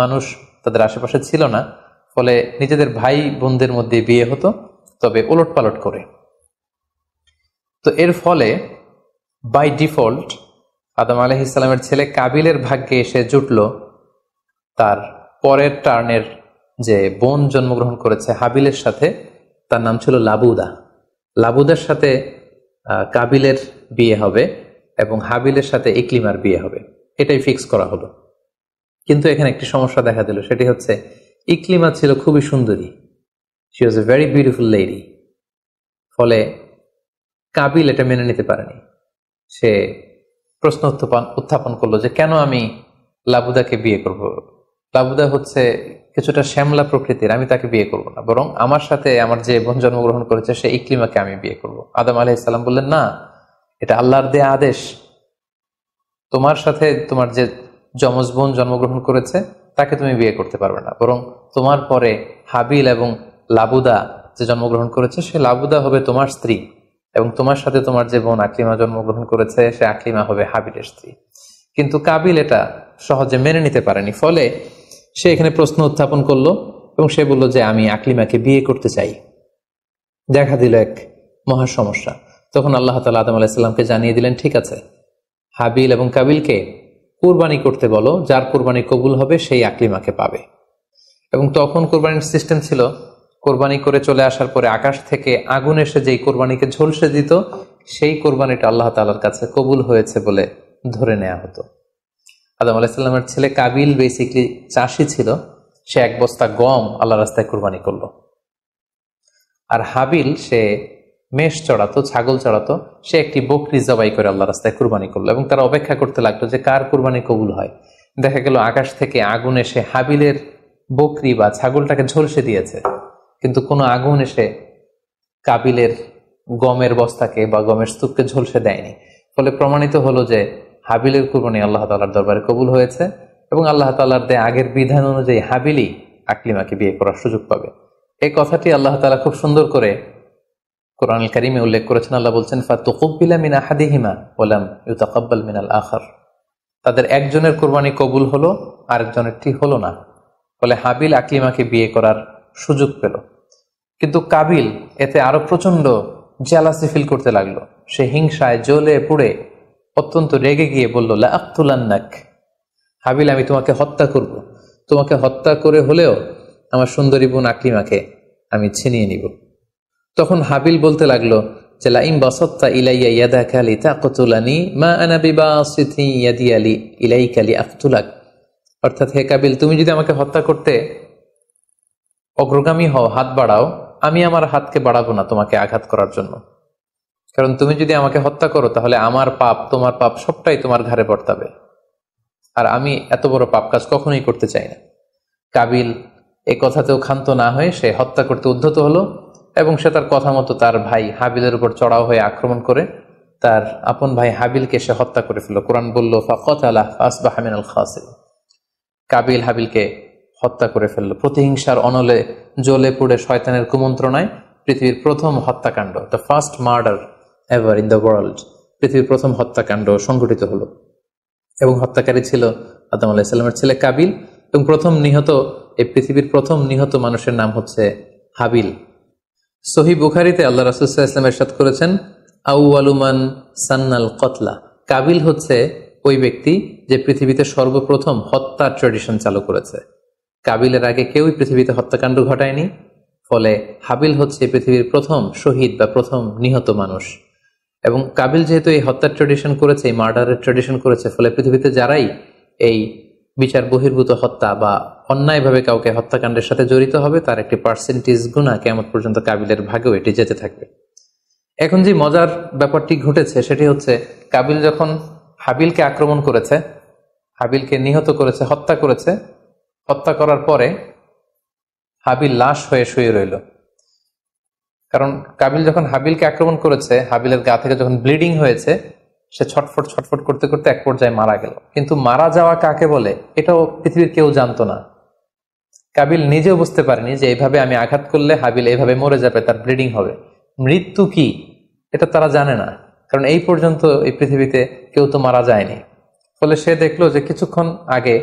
মানুষ তাদের আশেপাশে ছিল না, ফলে নিজেদের ভাই বোনদের মধ্যে বিয়ে হতো, তবে ওলট পালট করে। তো এর ফলে বাই ডিফল্ট আদম আলাইহিস সালামের ছেলে কাবিলের ভাগ্যে এসে জুটল তার পরের টার্নের যে বোন জন্মগ্রহণ করেছে হাবিলের সাথে, তার নাম ছিল লাবুদা। লাবুদার সাথে কাবিলের বিয়ে হবে এবং হাবিলের সাথে ইকলিমার বিয়ে হবে, এটাই ফিক্স করা হলো। কিন্তু এখানে একটি সমস্যা দেখা দিল, সেটি হচ্ছে ইকলিমা ছিল খুবই সুন্দরী, she was a very beautiful lady. ফলে কাবিল এটা মেনে নিতে পারেনি। সে প্রশ্ন উত্থাপন করলো যে কেন আমি লাবুদাকে বিয়ে করব? লাবুদা হচ্ছে কিছুটা শ্যামলা প্রকৃতির, আমি তাকে বিয়ে করব না, বরং আমার সাথে আমার যে বোন জন্মগ্রহণ করেছে সে ইকলিমাকে আমি বিয়ে করব। আদম আলাইহিস সালাম বললেন, না, এটা আল্লাহর দেয়া আদেশ। তোমার সাথে তোমার যে যমজ বোন জন্মগ্রহণ করেছে তাকে তুমি বিয়ে করতে পারবে না, বরং তোমার পরে হাবিল এবং লাবুদা যে জন্মগ্রহণ করেছে সে লাবুদা হবে তোমার স্ত্রী, এবং তোমার সাথে তোমার যে বোন আকলিমা জন্মগ্রহণ করেছে সে আকলিমা হবে হাবিলের স্ত্রী। কিন্তু কাবিল এটা সহজে মেনে নিতে পারেনি। ফলে সে এখানে প্রশ্ন উত্থাপন করলো এবং সে বলল যে আমি আকলিমাকে বিয়ে করতে চাই। দেখা দিল এক মহা সমস্যা। তখন আল্লাহ তাআলা আদম আলাইহিস সালামকে জানিয়ে দিলেন, ঠিক আছে, হাবিল এবং কাবিলকে কুরবানি করতে বলো, যার কুরবানি কবুল হবে সেই আকলিমাকে পাবে। এবং তখন কুরবানির সিস্টেম ছিল, কোরবানি করে চলে আসার পরে আকাশ থেকে আগুন এসে যেই কোরবানিকে ঝলসে দিত সেই কোরবানিটা আল্লাহ তাআলার কাছে কবুল হয়েছে বলে ধরে নেওয়া হতো। আদম আলাইহিস সালামের ছেলে কাবিল বেসিকলি চাষি ছিল, সে এক বস্তা গম আল্লাহ রাস্তায় কোরবানি করলো। আর হাবিল সে মেষ চড়াতো, ছাগল চড়াতো, সে একটি বকরি জবাই করে আল্লাহ রাস্তায় কুরবানি করলো। এবং তারা অপেক্ষা করতে লাগলো যে কার কুরবানি কবুল হয়। দেখা গেল আকাশ থেকে আগুন এসে হাবিলের বকরি বা ছাগলটাকে ঝলসে দিয়েছে, কিন্তু কোনো আগুন এসে কাবিলের গমের বস্তাকে বা গমের স্তূপকে ঝলসে দেয়নি। ফলে প্রমাণিত হলো যে হাবিলের কুরবানি আল্লাহ তাআলার দরবারে কবুল হয়েছে এবং আল্লাহ তাআলার দেয়া আগের বিধান অনুযায়ী হাবিলই আকলিমাকে বিয়ে করার সুযোগ পাবে। এই কথাটি আল্লাহ তাআলা খুব সুন্দর করে কোরআনুল কারীমে উল্লেখ করেছেন। আল্লাহ বলছেন, ফাতুকুব্বিলা মিন আহাদিহিমা ওয়া লাম ইউতাকাব্বাল মিনাল আখার। তাদের একজনের কুরবানি কবুল হলো, আরেকজনেরটি হলো না। ফলে হাবিল আকলিমাকে বিয়ে করার সুযোগ পেল। কিন্তু কাবিল এতে আরো প্রচন্ড জেলাসি ফিল করতে লাগলো। সে হিংসায় জ্বলে পুড়ে অত্যন্ত রেগে গিয়ে বলল, লা আক্তুলান্নাক, হাবিল আমি তোমাকে হত্যা করব, তোমাকে হত্যা করে হলেও আমার সুন্দরী বোন আকলিমাকে আমি ছিনিয়ে নিব। তখন হাবিল বলতে লাগলো যে লাইম বাসাত্তা ইলাইয়া ইয়াদাকা লিতাকতুলানি মা আনা বিবাসিতি ইয়াদি ইলাইকা লিআকতুলাক। অর্থাৎ, হে কাবিল, তুমি যদি আমাকে হত্যা করতে অগ্রগামী হও, হাত বাড়াও, আমি আমার হাতকে বাড়াবো না তোমাকে আঘাত করার জন্য। কারণ তুমি যদি আমাকে হত্যা করো তাহলে আমার পাপ, তোমার পাপ সবটাই তোমার ঘাড়ে বর্তাবে, আর আমি এত বড় পাপ কাজ কখনোই করতে চাই না। কাবিল এই কথাতেও ক্ষান্ত না হয়ে সে হত্যা করতে উদ্ধত হলো এবং সে তার কথা মতো তার ভাই হাবিলের উপর চড়াও হয়ে আক্রমণ করে তার আপন ভাই হাবিলকে সে হত্যা করে ফেলল। কোরআন বলল, ফাকাতালাহু ফাসবাহা মিনাল খাসিরিন। কাবিল হাবিলকে হত্যা করে ফেলল। প্রতিহিংসার অনলে জ্বলে পুড়ে শয়তানের কুমন্ত্রণায় পৃথিবীর প্রথম হত্যাকাণ্ড, the first murder ever in the world, পৃথিবীর প্রথম হত্যাকাণ্ড সংঘটিত হলো। এবং হত্যাকারী ছিল আদম আলাইহিস সালামের ছেলে কাবিল, এবং এই পৃথিবীর প্রথম নিহত মানুষের নাম হচ্ছে হাবিল। সহিহ বুখারীতে আল্লাহ রাসূল সাল্লাল্লাহু আলাইহি ওয়াসাল্লাম ইরশাদ করেছেন, আউয়ালু মান সান্নাল কতলা। কাবিল হচ্ছে ওই ব্যক্তি যে পৃথিবীতে সর্বপ্রথম হত্যার ট্র্যাডিশন চালু করেছে। কাবিলের আগে কেউই পৃথিবীতে হত্যাকাণ্ড ঘটায়নি, ফলে হাবিল হচ্ছে পৃথিবীর প্রথম শহীদ বা প্রথম নিহত মানুষ। এবং কাবিল যেহেতু এই হত্যার ট্র্যাডিশন করেছে, এই মার্ডারের ট্র্যাডিশন করেছে, ফলে পৃথিবীতে যারাই এই বিচার বহির্ভূত হত্যা বা অন্যায়ভাবে কাউকে হত্যাকাণ্ডের সাথে জড়িত হবে, তার একটি পার্সেন্টেজ গুণা কিয়ামত পর্যন্ত কাবিলের ভাগেও এটি যেতে থাকবে। এখন যে মজার ব্যাপারটি ঘটেছে সেটি হচ্ছে, কাবিল যখন হাবিলকে আক্রমণ করেছে, হাবিলকে নিহত করেছে, হত্যা করার পরে হাবিল লাশ হয়ে শুয়ে রইল। কারণ কাবিল যখন হাবিলকে আক্রমণ করেছে, হাবিলের গা থেকে যখন ব্লিডিং হয়েছে, সে ছটফট করতে করতে এক পর্যায়ে মারা গেল। কিন্তু মারা যাওয়া কাকে বলে এটাও পৃথিবীর কেউ জানতো না। কাবিল নিজেও বুঝতে পারেনি যে এইভাবে আমি আঘাত করলে হাবিল এইভাবে মরে যাবে, তার ব্লিডিং হবে। মৃত্যু কি এটা তারা জানে না, কারণ এই পর্যন্ত এই পৃথিবীতে কেউ তো মারা যায়নি। ফলে সে দেখলো যে কিছুক্ষণ আগে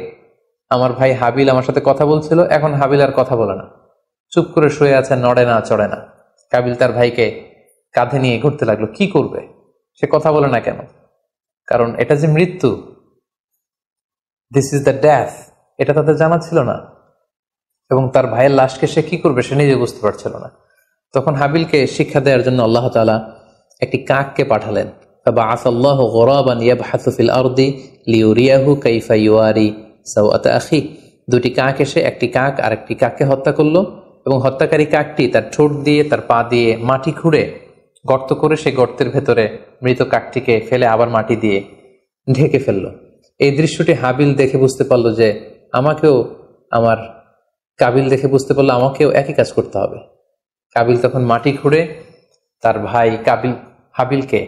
আমার ভাই হাবিল আমার সাথে কথা বলছিল, এখন হাবিল আর কথা বলে না, চুপ করে শুয়ে আছে, নড়ে না চড়ে না। কাবিল তার ভাইকে কাঁধে নিয়ে ঘুরতে লাগলো। কি করবে? সে কথা বলে না কেন? কারণ এটা যে মৃত্যু, দিস ইজ দ্য ডেথ, এটা তাদের জানা ছিল না। এবং তার ভাইয়ের লাশকে সে কি করবে সে নিজে বুঝতে পারছিল না। তখন হাবিলকে শিক্ষা দেওয়ার জন্য আল্লাহ তাআলা একটি কাককে পাঠালেন। ফাবাআসাল্লাহু গুরাবান ইয়াবহাসু ফিল আরদি লিউরিয়াহু কাইফা ইউয়ারি সাওআতা আখি। দুটি কাক এসে একটি কাক আর একটি কাককে হত্যা করলো, এবং হত্যাকারী কাকটি তার ঠোঁট দিয়ে তার পা দিয়ে মাটি খুঁড়ে গর্ত করে সেই গর্তের ভেতরে মৃত কাকটিকে ফেলে আবার মাটি দিয়ে ঢেকে ফেললো। এই দৃশ্যটি হাবিল দেখে বুঝতে পারলো যে কাবিল দেখে বুঝতে পারলো আমাকেও একই কাজ করতে হবে। কাবিল তখন মাটি খুঁড়ে তার ভাই হাবিলকে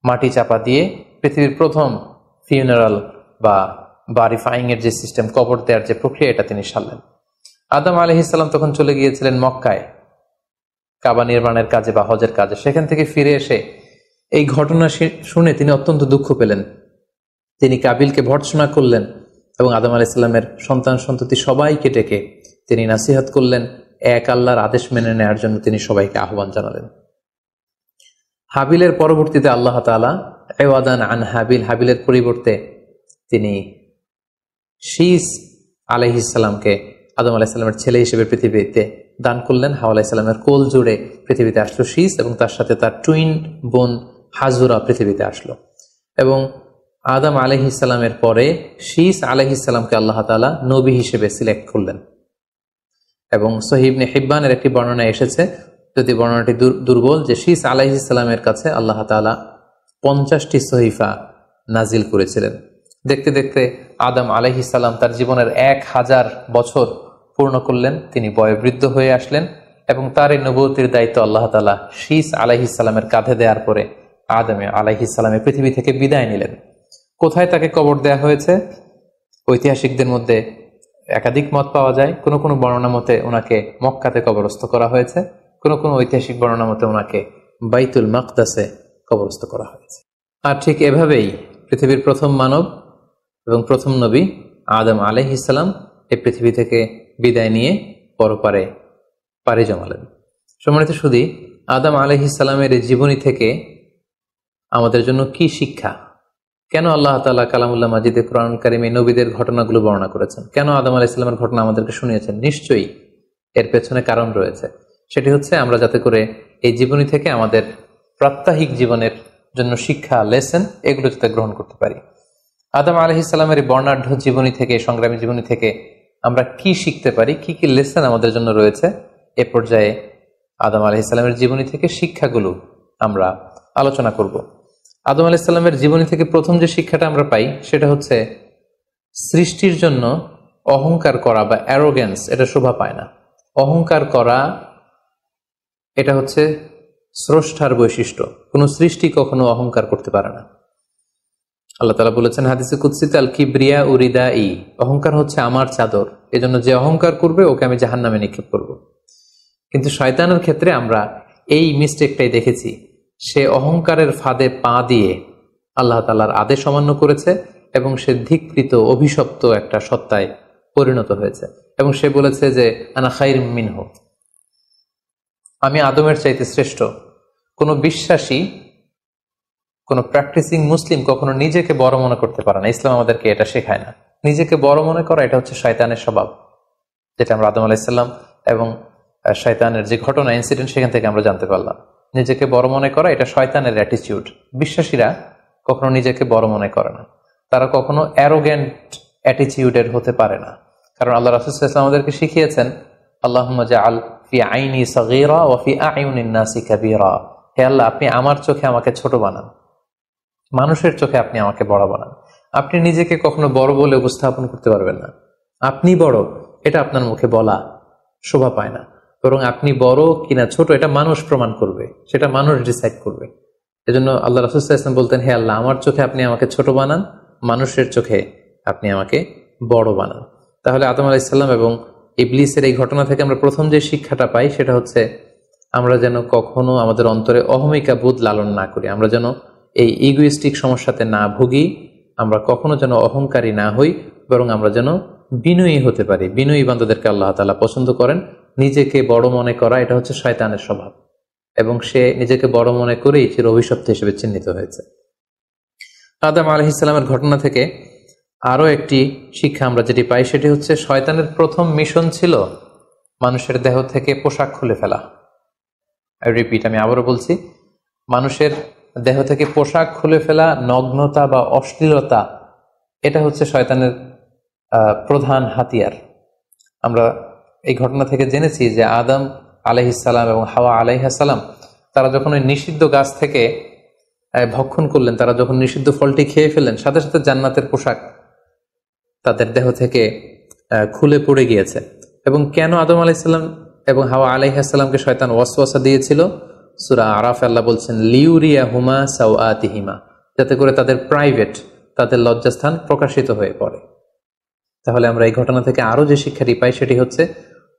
মাটি চাপা দিয়ে পৃথিবীর প্রথম ফিউনারাল বা বারিফাইং এর যে সিস্টেম, কবর দেওয়ার যে প্রক্রিয়া, এটা তিনি সারলেন। আদম আলাইহিস সালাম তখন চলে গিয়েছিলেন মক্কায় কাবা নির্মাণের কাজে বা হজের কাজে। সেখান থেকে ফিরে এসে এই ঘটনা শুনে তিনি অত্যন্ত দুঃখ পেলেন। তিনি কাবিলকে ভর্ৎসনা করলেন এবং আদম আলাইহিস সালামের সন্তান সন্ততি সবাইকে ডেকে তিনি নাসিহত করলেন, এক আল্লাহর আদেশ মেনে নেওয়ার জন্য তিনি সবাইকে আহ্বান জানালেন। হাবিলের পরবর্তীতে আল্লাহ তাআলা ইওয়াদান আন হাবিলের পরিবর্তে তিনি শীস আলাইহিস সালামকে আদম আলাইহিস সালামের ছেলে হিসেবে পৃথিবীতে দান করলেন। হাওয়া আলাইহিস সালামের কোল জুড়ে পৃথিবীতে আসলো শীস, এবং তার সাথে তার টুইন বোন হাজুরা পৃথিবীতে আসলো। এবং আদম আলাইহিস সালামের পরে শীস আলাইহিস সালামকে আল্লাহ তাআলা নবী হিসেবে সিলেক্ট করলেন। এবং সহিহ ইবনে হিব্বানের একটি বর্ণনা এসেছে, যদি বর্ণনাটি দুর্বল, যে শীস আলাইহিস সালামের কাছে আল্লাহ তাআলা 50টি সহিফা নাজিল করেছিলেন। দেখতে দেখতে আদম আলাইহিস সালাম তার জীবনের 1000 বছর পূর্ণ করলেন। তিনি বয়োবৃদ্ধ হয়ে আসলেন এবং তার এই নবুয়তির দায়িত্ব আল্লাহ তাআলা শীস আলাইহিস সালামের কাঁধে দেওয়ার পরে আদম আলাইহিস সালামের পৃথিবী থেকে বিদায় নিলেন। কোথায় তাকে কবর দেয়া হয়েছে? ঐতিহাসিকদের মধ্যে একাধিক মত পাওয়া যায়। কোনো কোনো বর্ণনা মতে ওনাকে মক্কাতে কবরস্থ করা হয়েছে, কোনো কোনো ঐতিহাসিক বর্ণনা মতে ওনাকে বাইতুল মাকদাসে কবরস্থ করা হয়েছে। আর ঠিক এভাবেই পৃথিবীর প্রথম মানব এবং প্রথম নবী আদম আলাইহিস সালাম এই পৃথিবী থেকে বিদায় নিয়ে পরপারে পাড়ি জমালেন। সম্মানিত সুধী, আদম আলাইহিস সালামের এই জীবনী থেকে আমাদের জন্য কি শিক্ষা? কেন আল্লাহ তাআলা কালামুল্লাহ মাজিদে কুরআনুল কারীমে নবীদের ঘটনাগুলো বর্ণনা করেছেন? কেন আদম আলাইহিস সালামের ঘটনা আমাদেরকে শুনিয়েছেন? নিশ্চয়ই এর পেছনে কারণ রয়েছে। সেটি হচ্ছে আমরা যাতে করে এই জীবনী থেকে আমাদের প্রাত্যহিক জীবনের জন্য শিক্ষা, লেসন, এগুলো যাতে গ্রহণ করতে পারি। আদম আলাইহিস সালামের এই বর্ণাঢ্য জীবনী থেকে, সংগ্রামী জীবনী থেকে আমরা কি শিখতে পারি, কি কি লেসন আমাদের জন্য রয়েছে, এ পর্যায়ে আদম আলাইহিস সালামের জীবনী থেকে শিক্ষাগুলো আমরা আলোচনা করব। আদম আলাইহিস সালামের জীবনী থেকে প্রথম যে শিক্ষাটা আমরা পাই সেটা হচ্ছে সৃষ্টির জন্য অহংকার করা বা অ্যারোগেন্স এটা শোভা পায় না। অহংকার করা এটা হচ্ছে স্রষ্টার বৈশিষ্ট্য। কোনো সৃষ্টি কখনো অহংকার করতে পারে না। আল্লাহ তাআলা বলেছেন হাদিসে কুদসিতে, আল কিবরিয়া উরিদাই, অহংকার হচ্ছে আমার চাদর, এজন্য যে অহংকার করবে ওকে আমি জাহান্নামে নিক্ষেপ করব। কিন্তু শয়তানের ক্ষেত্রে আমরা এই মিস্টেকটাই দেখেছি। সে অহংকারের ফাঁদে পা দিয়ে আল্লাহ তাআলার আদেশ অমান্য করেছে এবং সে ধিকৃত অভিশপ্ত একটা সত্তায় পরিণত হয়েছে। এবং সে বলেছে যে আনা খাইর মিনহু, আমি আদমের চাইতে শ্রেষ্ঠ। কোনো বিশ্বাসী, কোনো প্র্যাকটিসিং মুসলিম কখনো নিজেকে বড় মনে করতে পারে না। ইসলাম আমাদেরকে এটা শেখায় না। নিজেকে বড় মনে করা এটা হচ্ছে শয়তানের স্বভাব, যেটা আমরা আদম আলাইসাল্লাম এবং শয়তানের যে ঘটনা, ইনসিডেন্ট, সেখান থেকে আমরা জানতে পারলাম। নিজেকে বড় মনে করা এটা শয়তানের অ্যাটিটিউড। বিশ্বাসীরা কখনো নিজেকে বড় মনে করে না, তারা কখনো অ্যারোগ্যান্ট অ্যাটিটিউডের হতে পারে না। কারণ আল্লাহ রাসূল সাল্লাল্লাহু আলাইহি ওয়াসাল্লাম আমাদেরকে শিখিয়েছেন, আল্লাহুম্মা জাআল ফি আইনি সাগীরা ওয়া ফি আ'ইউনিন নাসি কাবীরা। হে আল্লাহ, আপনি আমার চোখে আমাকে ছোট বানান, মানুষের চোখে আপনি আমাকে বড় বানান। আপনি নিজেকে কখনো বড় বলে উপস্থাপন করতে পারবেন না। আপনি বড়, এটা আপনার মুখে বলা শোভা পায় না, বরং আপনি বড় কিনা ছোট এটা মানুষ প্রমাণ করবে, সেটা মানুষ ডিসাইড করবে। এজন্য আল্লাহ রাসূল সাল্লাল্লাহু আলাইহি ওয়াসাল্লাম বলতেন, হে আল্লাহ, আমার চোখে আপনি আমাকে ছোট বানান, মানুষের চোখে আপনি আমাকে বড় বানান। তাহলে আদম আলাইহিস সালাম এবং ইবলিসের এই ঘটনা থেকে আমরা প্রথম যে শিক্ষাটা পাই সেটা হচ্ছে আমরা যেন কখনো আমাদের অন্তরে অহমিকা বোধ লালন না করি, আমরা যেন এই ইগোইস্টিক সমস্যাতে না ভুগি, আমরা কখনো যেন অহংকারী না হই, বরং আমরা যেন বিনয়ী হতে পারি। বিনয়ী বান্দাদেরকে আল্লাহ তাআলা পছন্দ করেন। নিজেকে বড় মনে করা এটা হচ্ছে শয়তানের স্বভাব, এবং সে নিজেকে বড় মনে করেই চির অভিশপ্ত হিসেবে চিহ্নিত হয়েছে। আদম আলাইহিস সালামের ঘটনা থেকে আরো একটি শিক্ষা আমরা যেটি পাই সেটি হচ্ছে শয়তানের প্রথম মিশন ছিল মানুষের দেহ থেকে পোশাক খুলে ফেলা। রিপিট, আমি আবারও বলছি, মানুষের দেহ থেকে পোশাক খুলে ফেলা, নগ্নতা বা অশ্লীলতা, এটা হচ্ছে শয়তানের প্রধান হাতিয়ার। আমরা এই ঘটনা থেকে জেনেছি যে আদম আলাইহিস সালাম এবং হাওয়া আলাইহিস সালাম তারা যখন ওই নিষিদ্ধ গাছ থেকে ভক্ষণ করলেন, তারা যখন নিষিদ্ধ ফলটি খেয়ে ফেললেন, সাথে সাথে জান্নাতের পোশাক তাদের দেহ থেকে খুলে পড়ে গিয়েছে। এবং কেন আদম আলাইহিস সালাম এবং হাওয়া আলাইহিস সালামকে শয়তান ওয়াসওয়াসা দিয়েছিল? সূরা আরাফে আল্লাহ বলছেন, লিউরিয়াহুমা সাওআতিহিমা, যাতে করে তাদের প্রাইভেট, তাদের লজ্জাস্থান প্রকাশিত হয়ে পড়ে। তাহলে আমরা এই ঘটনা থেকে আরো যে শিক্ষাটি পাই সেটি হচ্ছে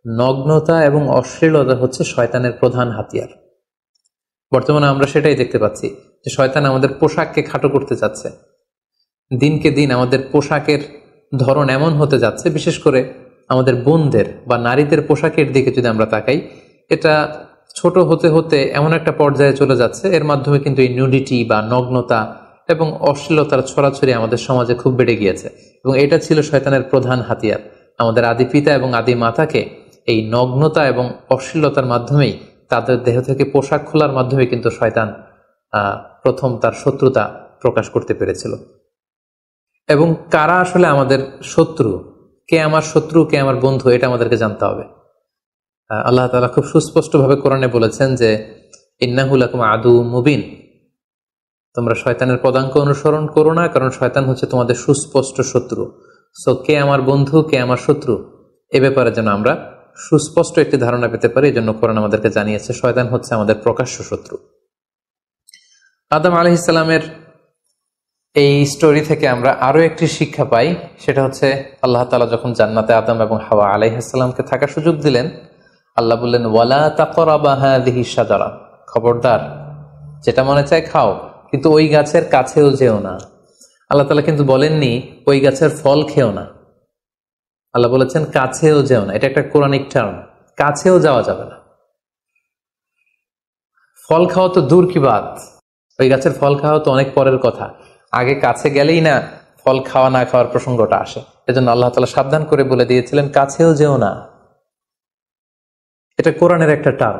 নগ্নতা এবং অশ্লীলতা হচ্ছে শয়তানের প্রধান হাতিয়ার। বর্তমানে আমরা সেটাই দেখতে পাচ্ছি যে শয়তান আমাদের পোশাককে খাটো করতে যাচ্ছে। দিনকে দিন আমাদের পোশাকের ধরন এমন হতে যাচ্ছে, বিশেষ করে আমাদের বোনদের বা নারীদের পোশাকের দিকে যদি আমরা তাকাই, এটা ছোট হতে হতে এমন একটা পর্যায়ে চলে যাচ্ছে, এর মাধ্যমে কিন্তু এই নিউডিটি বা নগ্নতা এবং অশ্লীলতার ছড়াছড়ি আমাদের সমাজে খুব বেড়ে গিয়েছে। এবং এটা ছিল শয়তানের প্রধান হাতিয়ার। আমাদের আদি পিতা এবং আদি মাতাকে এই নগ্নতা এবং অশ্লীলতার মাধ্যমেই, তাদের দেহ থেকে পোশাক খোলার মাধ্যমে কিন্তু শয়তান প্রথম তার শত্রুতা প্রকাশ করতে পেরেছিল। এবং কারা আসলে আমাদের শত্রু, কে আমার শত্রু, কে আমার বন্ধু, এটা আমাদেরকে জানতে হবে। আল্লাহ তাআলা খুব সুস্পষ্টভাবে কোরআনে বলেছেন যে ইন্নাহু লাকুম আদুউম মুবিন, তোমরা শয়তানের পদাঙ্ক অনুসরণ করো না, কারণ শয়তান হচ্ছে তোমাদের সুস্পষ্ট শত্রু। সো কে আমার বন্ধু, কে আমার শত্রু, এ ব্যাপারে যেন আমরা সুস্পষ্ট একটি ধারণা পেতে পারি। এই জন্য কোরআন আমাদেরকে জানিয়েছে শয়তান হচ্ছে আমাদের প্রকাশ্য শত্রু। আদম আলাইহিস সালামের এই স্টোরি থেকে আমরা আরো একটি শিক্ষা পাই, সেটা হচ্ছে আল্লাহ তাআলা যখন জান্নাতে আদম এবং হাওয়া আলাইহিস সালামকে থাকার সুযোগ দিলেন, আল্লাহ বললেন ওয়ালা তাকরাবা হাযিহিশ শাজারা, খবরদার, যেটা মনে চায় খাও, কিন্তু ওই গাছের কাছেও যেও না। আল্লাহ তাআলা কিন্তু বলেননি ওই গাছের ফল খেও না, আল্লাহ বলেছেন কাছেও যেও না। এটা একটা কোরআনিক টার্ম, কাছেও যাওয়া যাবে না। ফল খাওয়া তো দূর কি বাত, ওই গাছের ফল খাওয়া তো অনেক পরের কথা, আগে কাছে গেলেই না ফল খাওয়া না খাওয়ার প্রসঙ্গটা আসে। এজন্য আল্লাহ তাআলা সাবধান করে বলে দিয়েছিলেন কাছেও যেও না। এটা কোরআনের একটা টার্ম।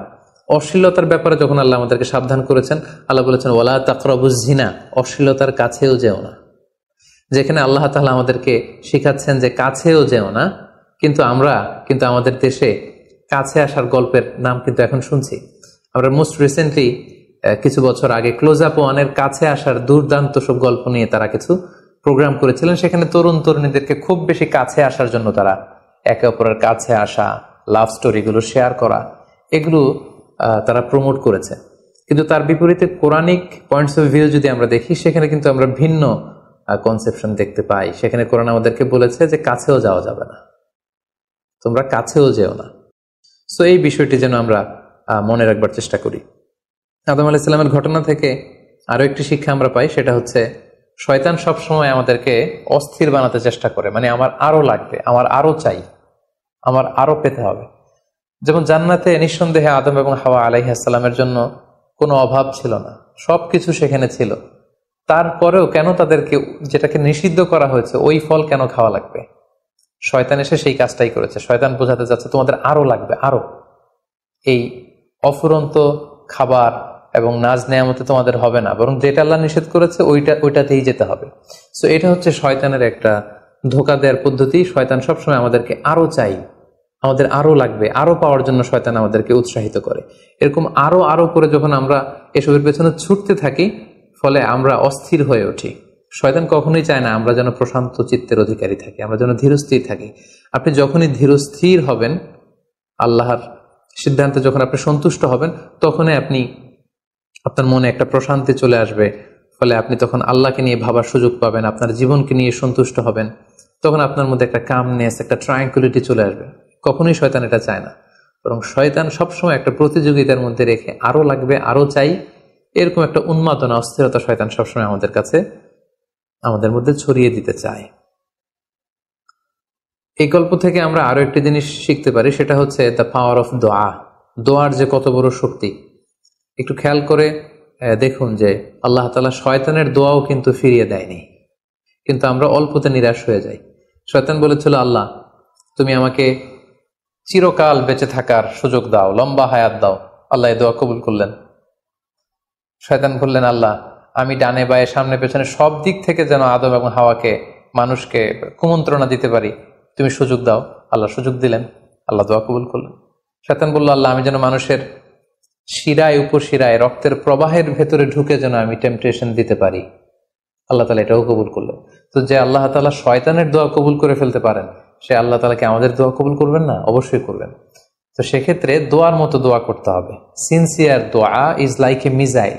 অশ্লীলতার ব্যাপারে যখন আল্লাহ আমাদেরকে সাবধান করেছেন, আল্লাহ বলেছেন ওয়ালা তাকরাবুজ জিনা, অশ্লীলতার কাছেও যেও না। যেখানে আল্লাহ তাআলা আমাদেরকে শিখাচ্ছেন যে কাছেও যেও না, কিন্তু আমরা আমাদের দেশে কাছে আসার গল্পের নাম কিন্তু এখন শুনছি। আমরা মোস্ট রিসেন্টলি কিছু বছর আগে ক্লোজ আপ ওয়ানের কাছে আসার দুর্দান্ত সব গল্প নিয়ে তারা কিছু প্রোগ্রাম করেছিলেন। সেখানে তরুণ তরুণীদেরকে খুব বেশি কাছে আসার জন্য তারা একে অপরের কাছে আসা, লাভ স্টোরিগুলো শেয়ার করা, এগুলো তারা প্রমোট করেছে। কিন্তু তার বিপরীতে কোরআনিক পয়েন্টস অফ ভিউ যদি আমরা দেখি, সেখানে কিন্তু আমরা ভিন্ন কনসেপশন দেখতে পাই। সেখানে কোরআন আমাদেরকে বলেছে যে কাছেও যাওয়া যাবে না, তোমরা কাছেও যেও না। সো এই বিষয়টি যেন আমরা মনে রাখবার চেষ্টা করি। আদম আলাইহিস সালামের ঘটনা থেকে আরো একটি শিক্ষা আমরা পাই, সেটা হচ্ছে শয়তান সবসময় আমাদেরকে অস্থির বানাতে চেষ্টা করে, মানে আমার আরো লাগবে, আমার আরো চাই, আমার আরো পেতে হবে। যেমন জান্নাতে নিঃসন্দেহে আদম এবং হাওয়া আলাইহিস সালামের জন্য কোনো অভাব ছিল না, সবকিছু সেখানে ছিল। তারপরেও কেন তাদেরকে যেটাকে নিষিদ্ধ করা হয়েছে ওই ফল কেন খাওয়া লাগবে? শয়তান এসে সেই কাজটাই করেছে। শয়তান বোঝাতে যাচ্ছে তোমাদের আরো লাগবে, আরো। এই অফুরন্ত খাবার এবং নাজ নেয়ামতে তোমাদের হবে না, বরং যেটা আল্লাহ নিষেধ করেছে ওইটাতেই যেতে হবে। সো এটা হচ্ছে শয়তানের একটা ধোঁকা দেওয়ার পদ্ধতি। শয়তান সবসময় আমাদেরকে আরো চাই, আমাদের আরো লাগবে, আরো পাওয়ার জন্য শয়তান আমাদেরকে উৎসাহিত করে। এরকম আরো আরো করে যখন আমরা এসবের পেছনে ছুটতে থাকি, ফলে আমরা অস্থির হয়ে উঠি। শয়তান কখনোই চায় না আমরা যেন প্রশান্ত চিত্তের অধিকারী থাকি, আমরা যেন ধীরস্থির থাকি। আপনি যখনই ধীরস্থির হবেন, আল্লাহর সিদ্ধান্তে যখন আপনি সন্তুষ্ট হবেন, তখনই আপনার মনে একটা প্রশান্তি চলে আসবে। ফলে আপনি তখন আল্লাহকে নিয়ে ভাবার সুযোগ পাবেন, আপনার জীবনকে নিয়ে সন্তুষ্ট হবেন। তখন আপনার মধ্যে একটা কামনেস, একটা ট্রায়াঙ্কুলিটি চলে আসবে। কখনোই শয়তান এটা চায় না, বরং শয়তান সবসময় একটা প্রতিযোগিতার মধ্যে রেখে আরো লাগবে, আরো চাই, এরকম একটা উন্মাদনা, অস্থিরতা শয়তান সবসময় আমাদের মধ্যে ছড়িয়ে দিতে চায়। এই গল্প থেকে আমরা আরো একটি জিনিস শিখতে পারি, সেটা হচ্ছে দ্য পাওয়ার অফ দোয়া। দোয়ার যে কত বড় শক্তি। একটু খেয়াল করে দেখুন যে আল্লাহ তাআলা শয়তানের দোয়াও কিন্তু ফিরিয়ে দেয়নি, কিন্তু আমরা অল্পতে নিরাশ হয়ে যাই। শয়তান বলেছিল, আল্লাহ তুমি আমাকে চিরকাল বেঁচে থাকার সুযোগ দাও, লম্বা হায়াত দাও। আল্লাহ এই দোয়া কবুল করলেন। শয়তান বললেন, আল্লাহ আমি ডানে বায়ে সামনে পেছনে সব দিক থেকে যেন আদম এবং হাওয়াকে, মানুষকে কুমন্ত্রণা দিতে পারি, তুমি সুযোগ দাও। আল্লাহ সুযোগ দিলেন, আল্লাহ দোয়া কবুল করলেন। শয়তান বলল, আল্লাহ আমি যেন মানুষের শিরায় উপশিরায় রক্তের প্রবাহের ভেতরে ঢুকে যেন আমি টেম্পটেশন দিতে পারি। আল্লাহ তাআলা এটাও কবুল করলেন। তো যে আল্লাহ তাআলা শয়তানের দোয়া কবুল করে ফেলতে পারেন, সে আল্লাহ তাআলাকে আমাদের দোয়া কবুল করবেন না? অবশ্যই করবেন। তো সেক্ষেত্রে দোয়ার মতো দোয়া করতে হবে। সিনসিয়ার দোয়া ইজ লাইক এ মিসাইল।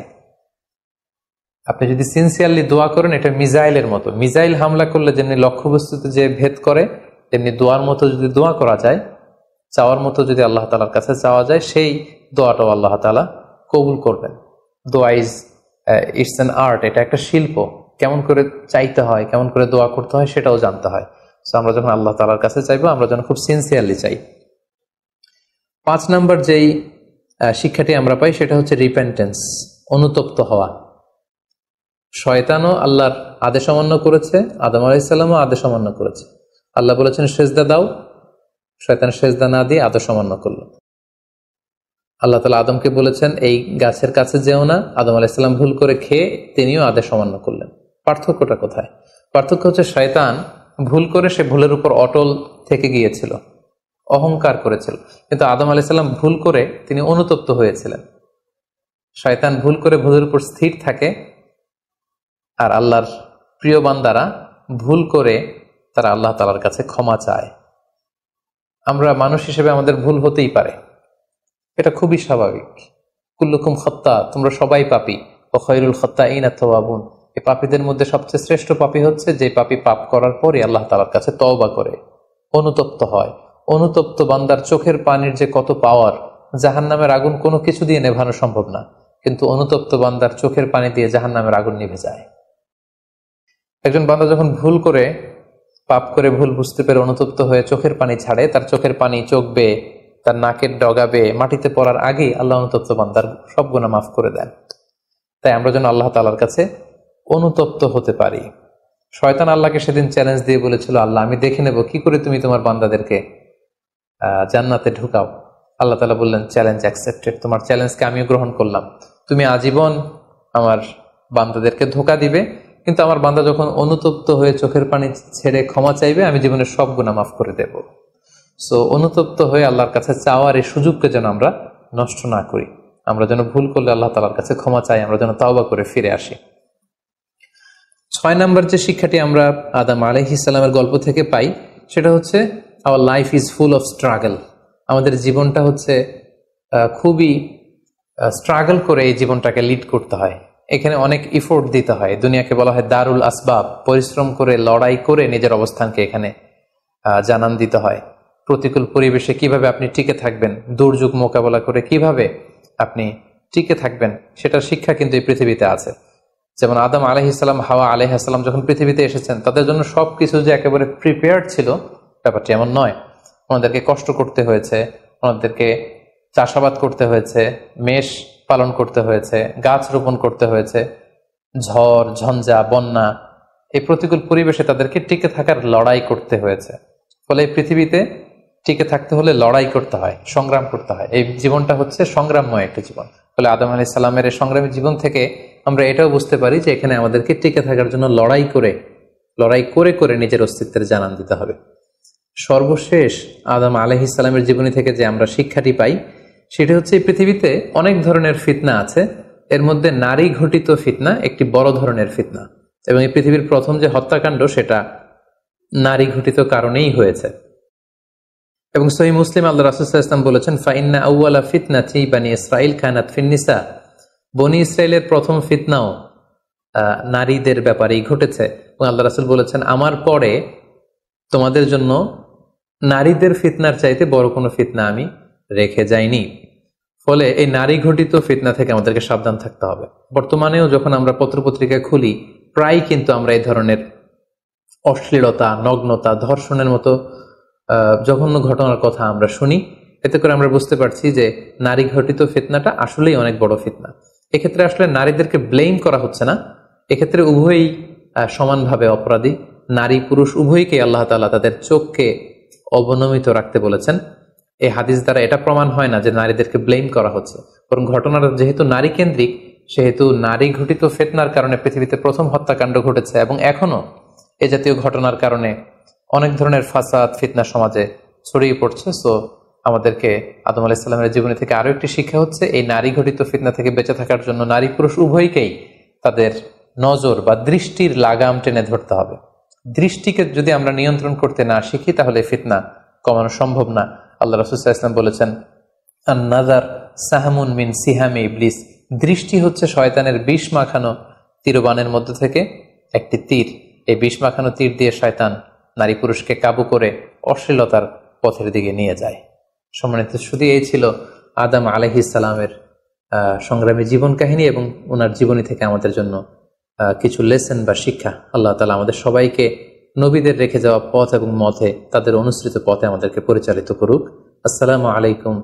আপনি যদি সিনসিয়ারলি দোয়া করেন, এটা মিসাইলের মতো। মিসাইল হামলা করলে যেমনি লক্ষ্যবস্তুতে যে ভেদ করে, তেমনি দোয়ার মতো যদি দোয়া করা যায়, চাওয়ার মতো যদি আল্লাহ তাআলার কাছে চাওয়া যায়, সেই দোয়াটাও আল্লাহ তাআলা কবুল করবেন। দোয়া ইটস অ্যান আর্ট, এটা একটা শিল্প। কেমন করে চাইতে হয়, কেমন করে দোয়া করতে হয়, সেটাও জানতে হয়। সো আমরা যখন আল্লাহ তাআলার কাছে চাইবো, আমরা যেন খুব সিনসিয়ারলি চাই। 5 নম্বর যেই শিক্ষাটি আমরা পাই, সেটা হচ্ছে রিপেন্টেন্স, অনুতপ্ত হওয়া। শয়তানও আল্লাহর আদেশ অমান্য করেছে, আদম আলাইহিস সালামও আদেশ অমান্য করেছে। আল্লাহ বলেছেন সেজদা দাও, শয়তান সেজদা না দিয়ে আদেশ অমান্য করল। আল্লাহ তাআলা আদমকে বলেছেন এই গাছের কাছে যেও না, আদম আলাইহিস সালাম ভুল করে খেয়ে তিনিও আদেশ অমান্য করলেন। পার্থক্যটা কোথায়? পার্থক্য হচ্ছে শয়তান ভুল করে সে ভুলের উপর অটল থেকে গিয়েছিল, অহংকার করেছিল। কিন্তু আদম আলাইহিস সালাম ভুল করে তিনি অনুতপ্ত হয়েছিলেন। শয়তান ভুল করে ভুলের উপর স্থির থাকে, আর আল্লাহর প্রিয় বান্দারা ভুল করে তারা আল্লাহ তাআলার কাছে ক্ষমা চায়। আমরা মানুষ হিসেবে আমাদের ভুল হতেই পারে, এটা খুবই স্বাভাবিক। কুল্লুকুম খাত্তা, তোমরা সবাই পাপী, ওয়া খায়রুল খাত্তাইনা তাওয়াবুন। এই পাপীদের মধ্যে সবচেয়ে শ্রেষ্ঠ পাপী হচ্ছে যে পাপী পাপ করার পরে আল্লাহ তাআলার কাছে তওবা করে, অনুতপ্ত হয়। অনুতপ্ত বান্দার চোখের পানির যে কত পাওয়ার, জাহান্নামের আগুন কোনো কিছু দিয়ে নেভানো সম্ভব না, কিন্তু অনুতপ্ত বান্দার চোখের পানি দিয়ে জাহান্নামের আগুন নিভে যায়। একজন বান্দা যখন ভুল করে, পাপ করে, ভুল বুঝতে পেরে অনুতপ্ত হয়ে চোখের পানি ছাড়ে, তার চোখের পানি চোখ বেয়ে, তার নাকের ডগা বেয়ে মাটিতে পড়ার আগেই আল্লাহ অনুতপ্ত বান্দার সব গুনাহ মাফ করে দেন। তাই আমরা যেন আল্লাহ তাআলার কাছে অনুতপ্ত হতে পারি। শয়তান আল্লাহকে সেদিন চ্যালেঞ্জ দিয়ে বলেছিল, আল্লাহ আমি দেখে নেব কি করে তুমি তোমার বান্দাদেরকে জান্নাতে ঢুকাও। আল্লাহ তাআলা বললেন, চ্যালেঞ্জ অ্যাকসেপ্টেড, তোমার চ্যালেঞ্জকে আমিও গ্রহণ করলাম। তুমি আজীবন আমার বান্দাদেরকে ধোঁকা দিবে, কিন্তু আমার বান্দা যখন অনুতপ্ত হয়ে চোখের পানি ছেড়ে ক্ষমা চাইবে, আমি জীবনের সব গুনাহ মাফ করে দেব। সো অনুতপ্ত হয়ে আল্লাহর কাছে চাওয়ার এই সুযোগকে যেন আমরা নষ্ট না করি। আমরা যেন ভুল করলে আল্লাহ তাআলার কাছে ক্ষমা চাই, আমরা যেন তাওবা করে ফিরে আসি। 6 নম্বর যে শিক্ষাটি আমরা আদম আলাইহিস সালামের গল্প থেকে পাই, সেটা হচ্ছে our life is full of struggle. আমাদের জীবনটা হচ্ছে খুবই স্ট্রাগল করে এই জীবনটাকে লিড করতে হয়। এখানে অনেক ইফোর্ট দিতে হয়। দুনিয়াকে বলা হয় দারুল আসবাব, পরিশ্রম করে, লড়াই করে নিজের অবস্থানকে এখানে জানান দিতে হয়। প্রতিকূল পরিবেশে কিভাবে আপনি টিকে থাকবেন, দুর্যোগ মোকাবেলা করে কিভাবে আপনি টিকে থাকবেন, সেটার শিক্ষা কিন্তু এই পৃথিবীতে আছে। যেমন আদম আলাইহিসসালাম, হাওয়া আলাইহিসসালাম যখন পৃথিবীতে এসেছেন, তাদের জন্য সবকিছু যে একেবারে প্রিপেয়ার্ড ছিল ব্যাপারটি এমন নয়। ওনাদেরকে কষ্ট করতে হয়েছে, ওনাদেরকে চাষাবাদ করতে হয়েছে, মেষ পালন করতে হয়েছে, গাছ রোপণ করতে হয়েছে, ঝড় ঝঞ্ঝা বন্যা, এই প্রতিকূল পরিবেশে তাদেরকে টিকে থাকার লড়াই করতে হয়েছে। ফলে এই পৃথিবীতে টিকে থাকতে হলে লড়াই করতে হয়, সংগ্রাম করতে হয়। এই জীবনটা হচ্ছে সংগ্রামময় একটা জীবন। ফলে আদম আলাইহিস সালামের এই সংগ্রামী জীবন থেকে আমরা এটাও বুঝতে পারি যে এখানে আমাদেরকে টিকে থাকার জন্য লড়াই করে করে নিজের অস্তিত্বের জানান দিতে হবে। সর্বশেষ আদম আলাইহিস সালামের জীবনী থেকে যে আমরা শিক্ষাটি পাই, সেটি হচ্ছে এই পৃথিবীতে অনেক ধরনের ফিতনা আছে, এর মধ্যে নারী ঘটিত ফিতনা একটি বড় ধরনের ফিতনা, এবং এই পৃথিবীর প্রথম যে হত্যাকাণ্ড সেটা নারী ঘটিত কারণেই হয়েছে। এবং সহিহ মুসলিম আল্লাহ রাসূল সাল্লাল্লাহু আলাইহি ওয়াসাল্লাম বলেছেন, ফাইন্না আউওয়ালা ফিতনাতি বানি ইসরাঈল কানাত ফিন্নিসা, বনি ইসরায়েলের প্রথম ফিতনাও নারীদের ব্যাপারেই ঘটেছে। এবং আল্লাহ রাসূল বলেছেন, আমার পরে তোমাদের জন্য নারীদের ফিতনার চাইতে বড় কোনো ফিতনা আমি রেখে যাইনি। ফলে এই নারী ঘটিত ফিতনা থেকে আমাদেরকে সাবধান থাকতে হবে। বর্তমানেও যখন আমরা পত্রপত্রিকা খুলি, প্রায় কিন্তু আমরা এই ধরনের অশ্লীলতা, নগ্নতা, ধর্ষণের মতো জঘন্য ঘটনার কথা আমরা শুনি। এতে করে আমরা বুঝতে পারছি যে নারী ঘটিত ফিতনাটা আসলেই অনেক বড় ফিতনা। এক্ষেত্রে আসলে নারীদেরকে ব্লেম করা হচ্ছে না, এক্ষেত্রে উভয়ই সমানভাবে অপরাধী। নারী পুরুষ উভয়কে আল্লাহ তাআলা তাদের চোখকে অবনমিত রাখতে বলেছেন। এই হাদিস দ্বারা এটা প্রমাণ হয় না যে নারীদেরকে ব্লেম করা হচ্ছে, বরং ঘটনাটা যেহেতু নারী কেন্দ্রিক, সেহেতু নারী ঘটিত ফিতনার কারণে পৃথিবীতে প্রথম হত্যাকাণ্ড ঘটেছে, এবং এখনো এ জাতীয় ঘটনার কারণে অনেক ধরনের ফাসাদ ফিতনা সমাজে ছড়িয়ে পড়ছে। সো আমাদেরকে আদম আলাইহিস সালামের জীবনী থেকে আরো একটি শিক্ষা হচ্ছে, এই নারী ঘটিত ফিতনা থেকে বেঁচে থাকার জন্য নারী পুরুষ উভয়কেই তাদের নজর বা দৃষ্টির লাগাম টেনে ধরতে হবে। দৃষ্টিকে যদি আমরা নিয়ন্ত্রণ করতে না শিখি, তাহলে ফিতনা কমানো সম্ভব না। আল্লাহ রাসূল সাল্লাল্লাহু আলাইহি ওয়াসাল্লাম বলেছেন, আন-নাযার সাহমুন মিন সিহামি ইবলিস, দৃষ্টি হচ্ছে শয়তানের বিষ মাখানো তীরবানের মধ্য থেকে একটি তীর। এই বিষ মাখানো তীর দিয়ে শয়তান নারী পুরুষকে কাবু করে অশ্লীলতার পথের দিকে নিয়ে যায়। সম্মানিত শুধু এই ছিল আদম আলাইহিস সালামের সংগ্রামী জীবন কাহিনী, এবং ওনার জীবনী থেকে আমাদের জন্য কিছু লেসন বা শিক্ষা। আল্লাহ তাআলা আমাদের সবাইকে নবীদের রেখে যাওয়া পথ এবং মতে, তাদের অনুসৃত পথে আমাদেরকে পরিচালিত করুক। আসসালামু আলাইকুম